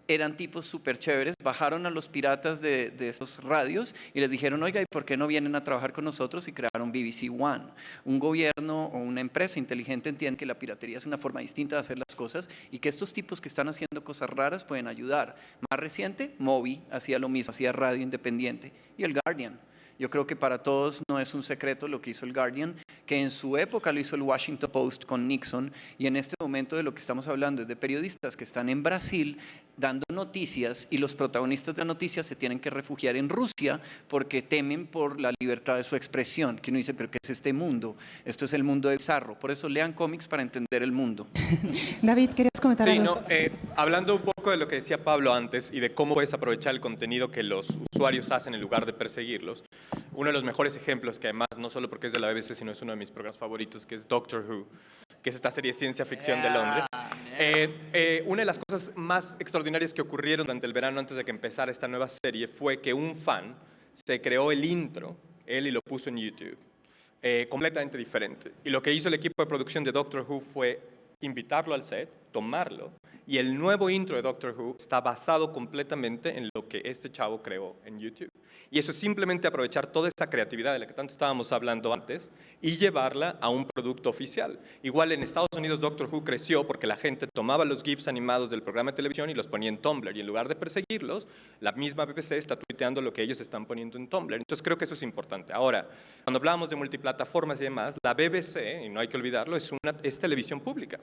eran tipos súper chéveres. Bajaron a los piratas de esos radios y les dijeron, oiga, ¿y por qué no vienen a trabajar con nosotros? Y crearon BBC One. Un gobierno o una empresa inteligente entiende que la piratería es una forma distinta de hacer las cosas, y que estos tipos que están haciendo cosas raras pueden ayudar. Más reciente, Moby hacía lo mismo, hacía radio independiente. Y el Guardian. Yo creo que para todos no es un secreto lo que hizo el Guardian, que en su época lo hizo el Washington Post con Nixon, y en este momento de lo que estamos hablando es de periodistas que están en Brasil dando noticias, y los protagonistas de las noticias se tienen que refugiar en Rusia porque temen por la libertad de su expresión, que uno dice, pero ¿qué es este mundo? Esto es el mundo de bizarro. Por eso lean cómics para entender el mundo. David, ¿querías comentar Sí, algo? hablando un poco de lo que decía Pablo antes y de cómo puedes aprovechar el contenido que los usuarios hacen en lugar de perseguirlos, uno de los mejores ejemplos, que además no solo porque es de la BBC, sino es uno de mis programas favoritos, que es Doctor Who, que es esta serie de ciencia ficción de Londres. Una de las cosas más extraordinarias que ocurrieron durante el verano antes de que empezara esta nueva serie fue que un fan se creó el intro, él, y lo puso en YouTube, completamente diferente. Y lo que hizo el equipo de producción de Doctor Who fue invitarlo al set, tomarlo, y el nuevo intro de Doctor Who está basado completamente en lo que este chavo creó en YouTube. Y eso es simplemente aprovechar toda esa creatividad de la que tanto estábamos hablando antes y llevarla a un producto oficial. Igual en Estados Unidos Doctor Who creció porque la gente tomaba los GIFs animados del programa de televisión y los ponía en Tumblr, y en lugar de perseguirlos, la misma BBC está tuiteando lo que ellos están poniendo en Tumblr. Entonces creo que eso es importante. Ahora, cuando hablábamos de multiplataformas y demás, la BBC, y no hay que olvidarlo, es televisión pública.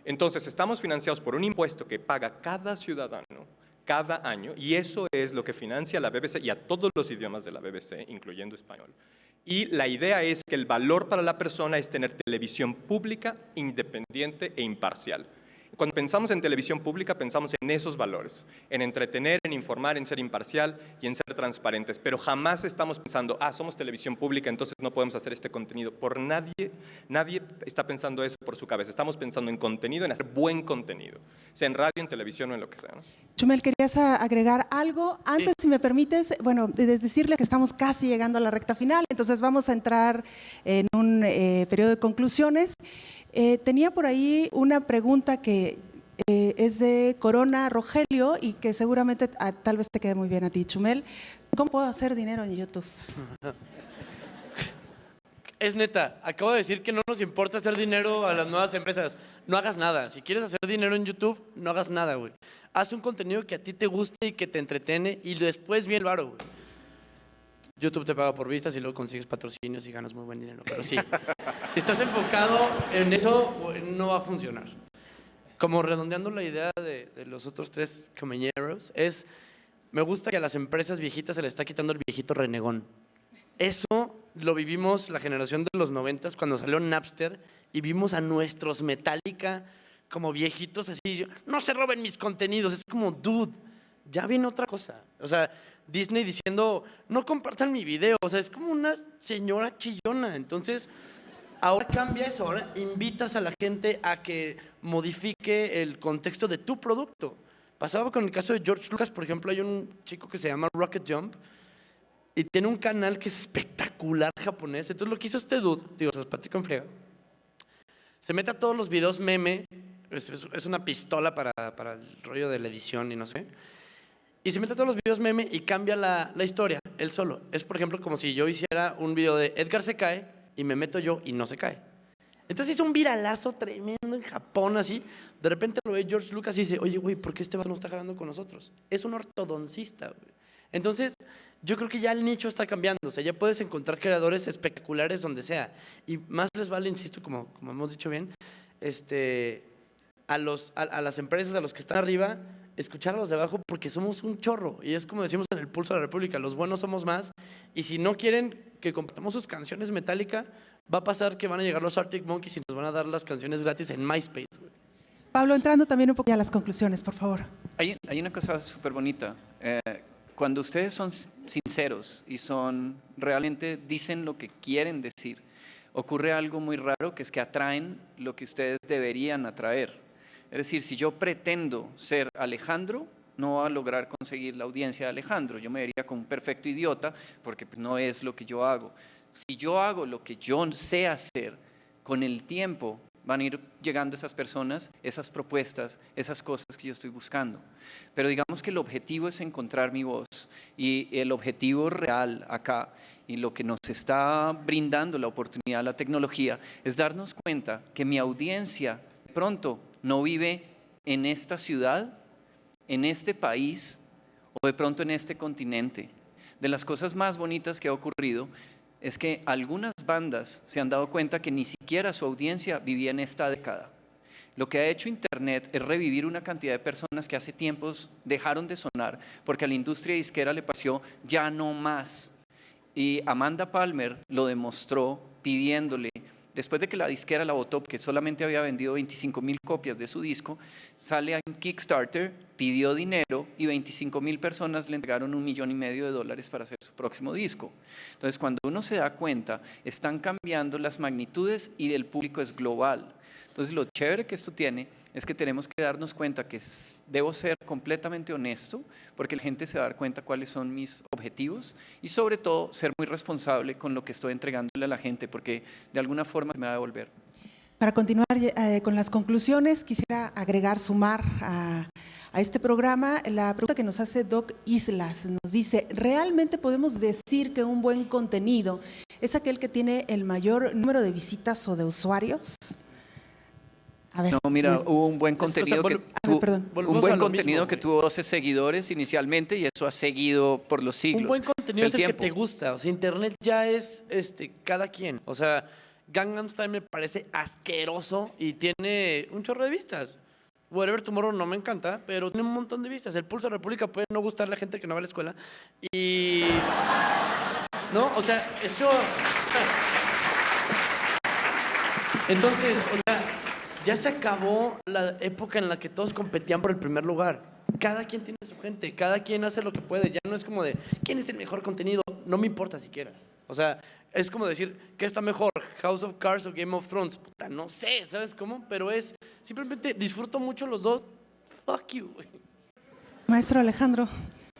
Entonces estamos financiados por un impuesto que paga cada ciudadano cada año, y eso es lo que financia a la BBC y a todos los idiomas de la BBC, incluyendo español. Y la idea es que el valor para la persona es tener televisión pública, independiente e imparcial. Cuando pensamos en televisión pública, pensamos en esos valores, en entretener, en informar, en ser imparcial y en ser transparentes, pero jamás estamos pensando, somos televisión pública, entonces no podemos hacer este contenido. Nadie está pensando eso por su cabeza. Estamos pensando en contenido, en hacer buen contenido, sea en radio, en televisión o en lo que sea, ¿no? Chumel, ¿querías agregar algo? Antes, si me permites, bueno, de decirle que estamos casi llegando a la recta final, entonces vamos a entrar en un periodo de conclusiones. Tenía por ahí una pregunta que es de Corona Rogelio y que seguramente tal vez te quede muy bien a ti, Chumel. ¿Cómo puedo hacer dinero en YouTube? Es neta, acabo de decir que no nos importa hacer dinero a las nuevas empresas. No hagas nada. Si quieres hacer dinero en YouTube, no hagas nada, güey. Haz un contenido que a ti te guste y que te entretiene, y después bien lo varo, güey. YouTube te paga por vistas y luego consigues patrocinios y ganas muy buen dinero. Pero sí, si estás enfocado en eso, no va a funcionar. Como redondeando la idea de los otros tres compañeros, me gusta que a las empresas viejitas se le está quitando el viejito renegón. Eso lo vivimos la generación de los 90s cuando salió Napster y vimos a nuestros Metallica como viejitos así, no se roben mis contenidos. Es como, dude, ya viene otra cosa. O sea, Disney diciendo, no compartan mi video. O sea, es como una señora chillona. Entonces, ahora cambia eso. Ahora invitas a la gente a que modifique el contexto de tu producto. Pasaba con el caso de George Lucas, por ejemplo. Hay un chico que se llama Rocket Jump y tiene un canal que es espectacular japonés. Entonces, lo que hizo este dude, digo, se los platico en friega, se mete a todos los videos meme, es una pistola para el rollo de la edición y no sé, y se mete a todos los videos meme y cambia la historia, él solo. Es, por ejemplo, como si yo hiciera un video de Edgar se cae y me meto yo y no se cae. Entonces hizo un viralazo tremendo en Japón, así. De repente lo ve George Lucas y dice, oye, güey, ¿por qué este vato no está jalando con nosotros? Es un ortodoncista, güey. Entonces, yo creo que ya el nicho está cambiando. O sea, ya puedes encontrar creadores espectaculares donde sea. Y más les vale, insisto, como hemos dicho bien, a las empresas, a los que están arriba, escuchar a los de abajo, porque somos un chorro. Y es como decimos en el Pulso de la República, los buenos somos más. Y si no quieren que compartamos sus canciones Metallica, va a pasar que van a llegar los Arctic Monkeys y nos van a dar las canciones gratis en MySpace, güey. Pablo, entrando también un poco a las conclusiones, por favor. Hay una cosa súper bonita. Cuando ustedes son sinceros y realmente dicen lo que quieren decir, ocurre algo muy raro, que es que atraen lo que ustedes deberían atraer. Es decir, si yo pretendo ser Alejandro, no va a lograr conseguir la audiencia de Alejandro. Yo me vería como un perfecto idiota porque no es lo que yo hago. Si yo hago lo que yo sé hacer, con el tiempo van a ir llegando esas personas, esas propuestas, esas cosas que yo estoy buscando. Pero digamos que el objetivo es encontrar mi voz, y el objetivo real acá, y lo que nos está brindando la oportunidad, la tecnología, es darnos cuenta que mi audiencia de pronto no vive en esta ciudad, en este país o de pronto en este continente. De las cosas más bonitas que ha ocurrido es que algunas bandas se han dado cuenta que ni siquiera su audiencia vivía en esta década. Lo que ha hecho Internet es revivir una cantidad de personas que hace tiempos dejaron de sonar porque a la industria disquera le pareció ya no más. Y Amanda Palmer lo demostró pidiéndole, después de que la disquera la votó porque solamente había vendido 25,000 copias de su disco, sale a un Kickstarter, pidió dinero y 25,000 personas le entregaron $1,5 millones para hacer su próximo disco. Entonces, cuando uno se da cuenta, están cambiando las magnitudes y el público es global. Entonces, lo chévere que esto tiene es que tenemos que darnos cuenta que debo ser completamente honesto, porque la gente se va a dar cuenta cuáles son mis objetivos, y sobre todo ser muy responsable con lo que estoy entregándole a la gente, porque de alguna forma me va a devolver. Para continuar con las conclusiones, quisiera agregar, sumar a este programa la pregunta que nos hace Doc Islas. Nos dice, ¿realmente podemos decir que un buen contenido es aquel que tiene el mayor número de visitas o de usuarios? A ver, no, mira, hubo un buen contenido que tuvo 12 seguidores inicialmente y eso ha seguido por los siglos. Un buen contenido es el que te gusta. O sea, Internet ya es cada quien. O sea, Gangnam Style me parece asqueroso y tiene un chorro de vistas. Whatever Tomorrow no me encanta, pero tiene un montón de vistas. El Pulso de la República puede no gustarle a la gente que no va a la escuela. Y... no, o sea, eso... Entonces, o sea, ya se acabó la época en la que todos competían por el primer lugar. Cada quien tiene su gente, cada quien hace lo que puede. Ya no es como de, ¿quién es el mejor contenido? No me importa siquiera. O sea, es como decir, ¿qué está mejor? ¿House of Cards o Game of Thrones? Puta, no sé, ¿sabes cómo? Pero es, simplemente disfruto mucho los dos. Fuck you. Maestro Alejandro.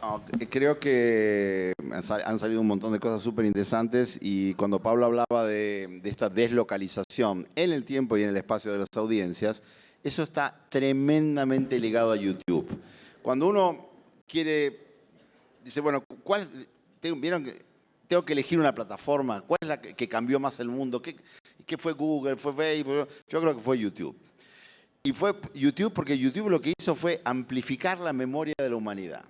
No, creo que han salido un montón de cosas súper interesantes, y cuando Pablo hablaba de esta deslocalización en el tiempo y en el espacio de las audiencias, eso está tremendamente ligado a YouTube. Cuando uno dice, bueno, ¿vieron que tengo que elegir una plataforma? ¿Cuál es la que cambió más el mundo? ¿Qué fue Google? ¿Fue Facebook? Yo creo que fue YouTube. Y fue YouTube porque YouTube lo que hizo fue amplificar la memoria de la humanidad.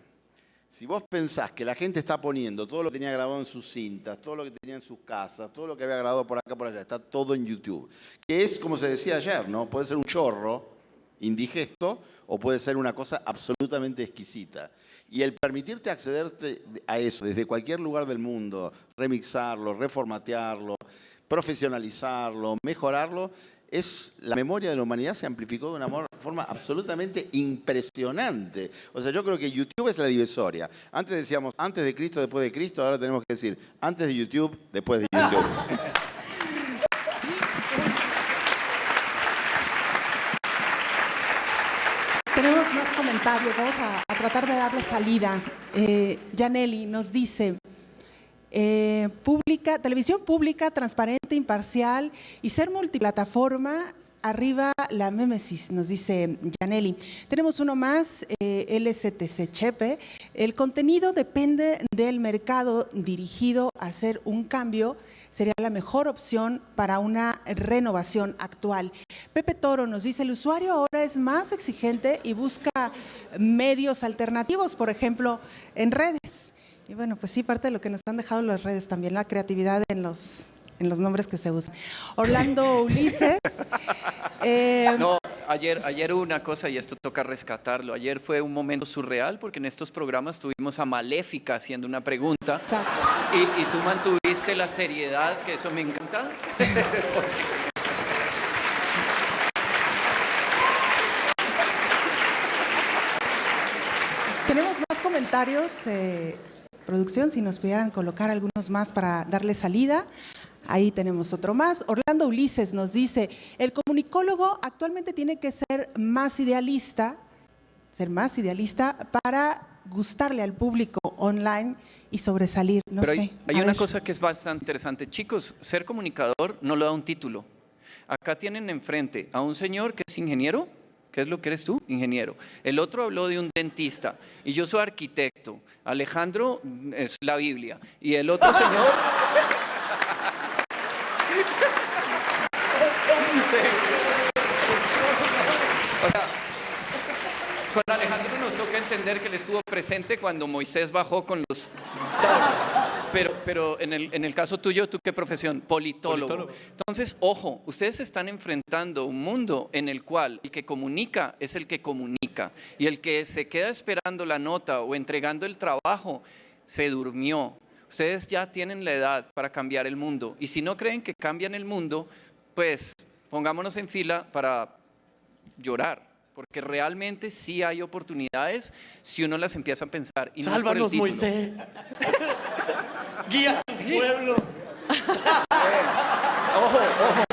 Si vos pensás que la gente está poniendo todo lo que tenía grabado en sus cintas, todo lo que tenía en sus casas, todo lo que había grabado por acá, por allá, está todo en YouTube. Que es, como se decía ayer, ¿no? Puede ser un chorro indigesto o puede ser una cosa absolutamente exquisita. Y el permitirte accederte a eso desde cualquier lugar del mundo, remixarlo, reformatearlo, profesionalizarlo, mejorarlo, la memoria de la humanidad se amplificó de una forma absolutamente impresionante. O sea, yo creo que YouTube es la divisoria. Antes decíamos, antes de Cristo, después de Cristo, ahora tenemos que decir, antes de YouTube, después de YouTube. Tenemos más comentarios, vamos a tratar de darle salida. Yaneli nos dice... televisión pública, transparente, imparcial y ser multiplataforma arriba la mémesis, nos dice Yaneli. Tenemos uno más, LCTC Chepe. El contenido depende del mercado dirigido a hacer un cambio. Sería la mejor opción para una renovación actual. Pepe Toro nos dice, el usuario ahora es más exigente y busca medios alternativos, por ejemplo, en redes. Y bueno, pues sí, parte de lo que nos han dejado las redes también, la creatividad en los nombres que se usan. Orlando Ulises. No, ayer hubo una cosa y esto toca rescatarlo. Ayer fue un momento surreal porque en estos programas tuvimos a Maléfica haciendo una pregunta. Exacto. Y tú mantuviste la seriedad, que eso me encanta. Tenemos más comentarios. Producción, si nos pudieran colocar algunos más para darle salida. Ahí tenemos otro más. Orlando Ulises nos dice, el comunicólogo actualmente tiene que ser más idealista para gustarle al público online y sobresalir. No Pero sé. hay una cosa que es bastante interesante. Chicos, ser comunicador no le da un título. Acá tienen enfrente a un señor que es ingeniero. ¿Qué es lo que eres tú? Ingeniero. El otro habló de un dentista y yo soy arquitecto. Alejandro es la Biblia. Y el otro señor... O sea, con Alejandro nos toca entender que él estuvo presente cuando Moisés bajó con los tablas. Pero en el caso tuyo, ¿tú qué profesión? Politólogo. Entonces, ojo, ustedes están enfrentando un mundo en el cual el que comunica es el que comunica. Y el que se queda esperando la nota o entregando el trabajo, se durmió. Ustedes ya tienen la edad para cambiar el mundo. Y si no creen que cambian el mundo, pues pongámonos en fila para llorar. Porque realmente sí hay oportunidades si uno las empieza a pensar. Y ¡Sálvanos, no es por el Moisés! ¡Guía al pueblo! Ojo, ojo.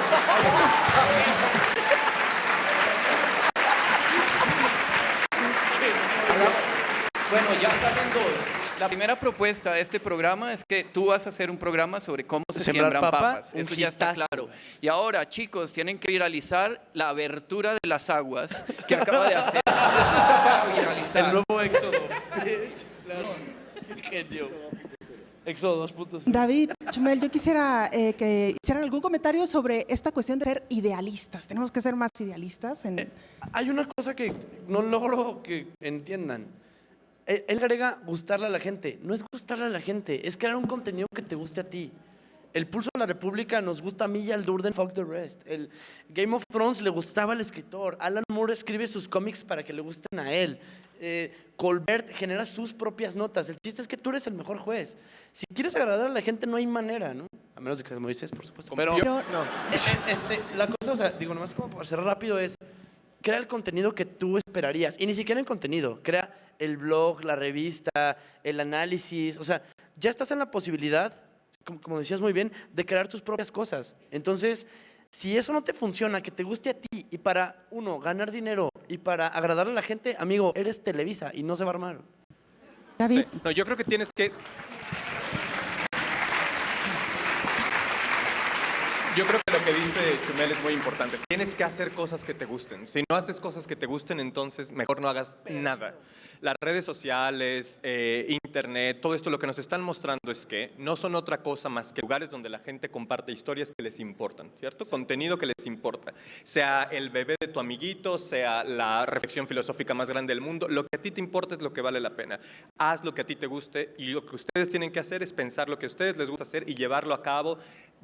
Bueno, ya salen dos. La primera propuesta de este programa es que tú vas a hacer un programa sobre cómo se siembran papas. Eso ya está claro. Y ahora, chicos, tienen que viralizar la abertura de las aguas que acaba de hacer. Esto está para viralizar. El nuevo Éxodo. Genio. Éxodo 2.0. David, Chumel, yo quisiera que hicieran algún comentario sobre esta cuestión de ser idealistas. ¿Tenemos que ser más idealistas? Hay una cosa que no logro que entiendan. Él agrega gustarle a la gente. No es gustarle a la gente, es crear un contenido que te guste a ti. El Pulso de la República nos gusta a mí y al Durden, fuck the rest. El Game of Thrones le gustaba al escritor. Alan Moore escribe sus cómics para que le gusten a él. Colbert genera sus propias notas. El chiste es que tú eres el mejor juez. Si quieres agradar a la gente, no hay manera, ¿no? A menos de que me dices, por supuesto. Pero no. La cosa, o sea, digo, nomás como para ser rápido es, crea el contenido que tú esperarías. Y ni siquiera el contenido, crea el blog, la revista, el análisis. O sea, ya estás en la posibilidad, como decías muy bien, de crear tus propias cosas. Entonces, si eso no te funciona, que te guste a ti y para, uno, ganar dinero y para agradarle a la gente, amigo, eres Televisa y no se va a armar. David. No, yo creo que tienes que... Yo creo que lo que dice Chumel es muy importante. Tienes que hacer cosas que te gusten. Si no haces cosas que te gusten, entonces mejor no hagas nada. Las redes sociales, internet, todo esto lo que nos están mostrando es que no son otra cosa más que lugares donde la gente comparte historias que les importan, ¿cierto? Contenido que les importa. Sea el bebé de tu amiguito, sea la reflexión filosófica más grande del mundo, lo que a ti te importa es lo que vale la pena. Haz lo que a ti te guste y lo que ustedes tienen que hacer es pensar lo que a ustedes les gusta hacer y llevarlo a cabo.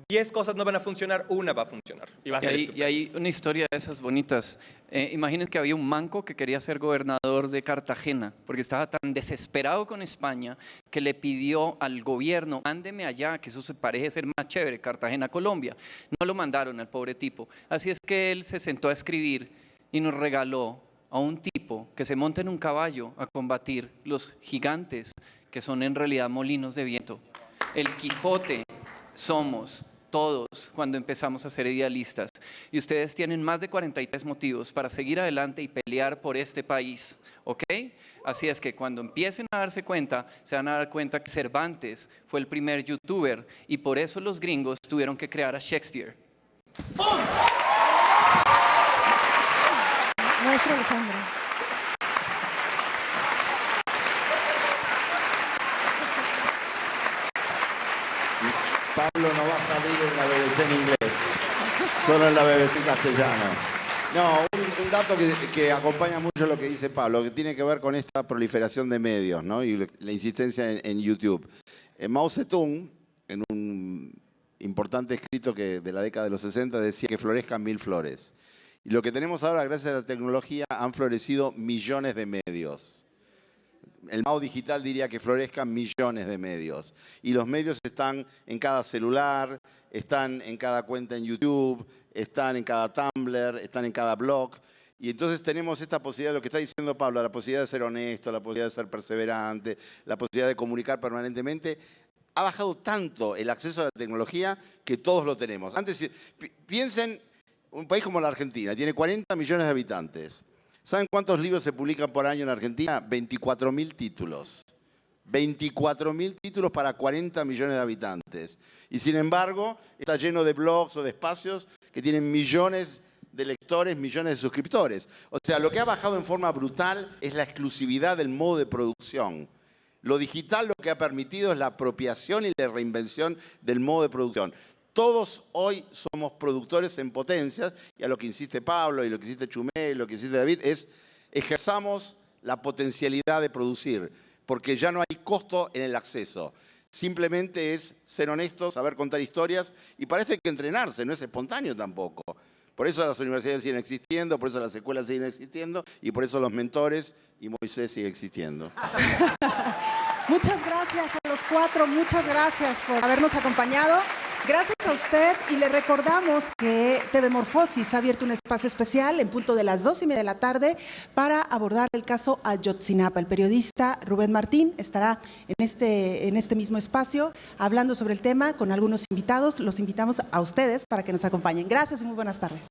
10 cosas no van a funcionar, una va a funcionar. Y hay una historia de esas bonitas. Imagínense que había un manco que quería ser gobernador de Cartagena, porque estaba tan desesperado con España que le pidió al gobierno, mándeme allá, que eso se parece ser más chévere, Cartagena, Colombia. No lo mandaron al pobre tipo. Así es que él se sentó a escribir y nos regaló a un tipo que se monta en un caballo a combatir los gigantes, que son en realidad molinos de viento. El Quijote somos todos cuando empezamos a ser idealistas. Y ustedes tienen más de 43 motivos para seguir adelante y pelear por este país, ¿ok? Así es que cuando empiecen a darse cuenta, se van a dar cuenta que Cervantes fue el primer youtuber y por eso los gringos tuvieron que crear a Shakespeare. Maestro Alejandro. Pablo no va a salir en la BBC en inglés, solo en la BBC castellano. No, un dato que acompaña mucho lo que dice Pablo, que tiene que ver con esta proliferación de medios, ¿no? Y la insistencia en YouTube. Mao Zedong, en un importante escrito de la década de los 60, decía que florezcan 1000 flores. Y lo que tenemos ahora, gracias a la tecnología, han florecido millones de medios. El Mao digital diría que florezcan millones de medios. Y los medios están en cada celular, están en cada cuenta en YouTube, están en cada Tumblr, están en cada blog. Y entonces tenemos esta posibilidad, lo que está diciendo Pablo, la posibilidad de ser honesto, la posibilidad de ser perseverante, la posibilidad de comunicar permanentemente. Ha bajado tanto el acceso a la tecnología que todos lo tenemos. Antes, piensen, un país como la Argentina, tiene 40 millones de habitantes. ¿Saben cuántos libros se publican por año en Argentina? 24.000 títulos. 24.000 títulos para 40 millones de habitantes. Y sin embargo, está lleno de blogs o de espacios que tienen millones de lectores, millones de suscriptores. O sea, lo que ha bajado en forma brutal es la exclusividad del modo de producción. Lo digital lo que ha permitido es la apropiación y la reinvención del modo de producción. Todos hoy somos productores en potencias, y a lo que insiste Pablo, y lo que insiste Chumel, y lo que insiste David, es ejerzamos la potencialidad de producir, porque ya no hay costo en el acceso. Simplemente es ser honestos, saber contar historias, y para eso hay que entrenarse, no es espontáneo tampoco. Por eso las universidades siguen existiendo, por eso las escuelas siguen existiendo, y por eso los mentores y Moisés sigue existiendo. Muchas gracias a los cuatro, muchas gracias por habernos acompañado. Gracias a usted, y le recordamos que TV Morfosis ha abierto un espacio especial en punto de las 2:30 de la tarde para abordar el caso Ayotzinapa. El periodista Rubén Martín estará en este mismo espacio hablando sobre el tema con algunos invitados. Los invitamos a ustedes para que nos acompañen. Gracias y muy buenas tardes.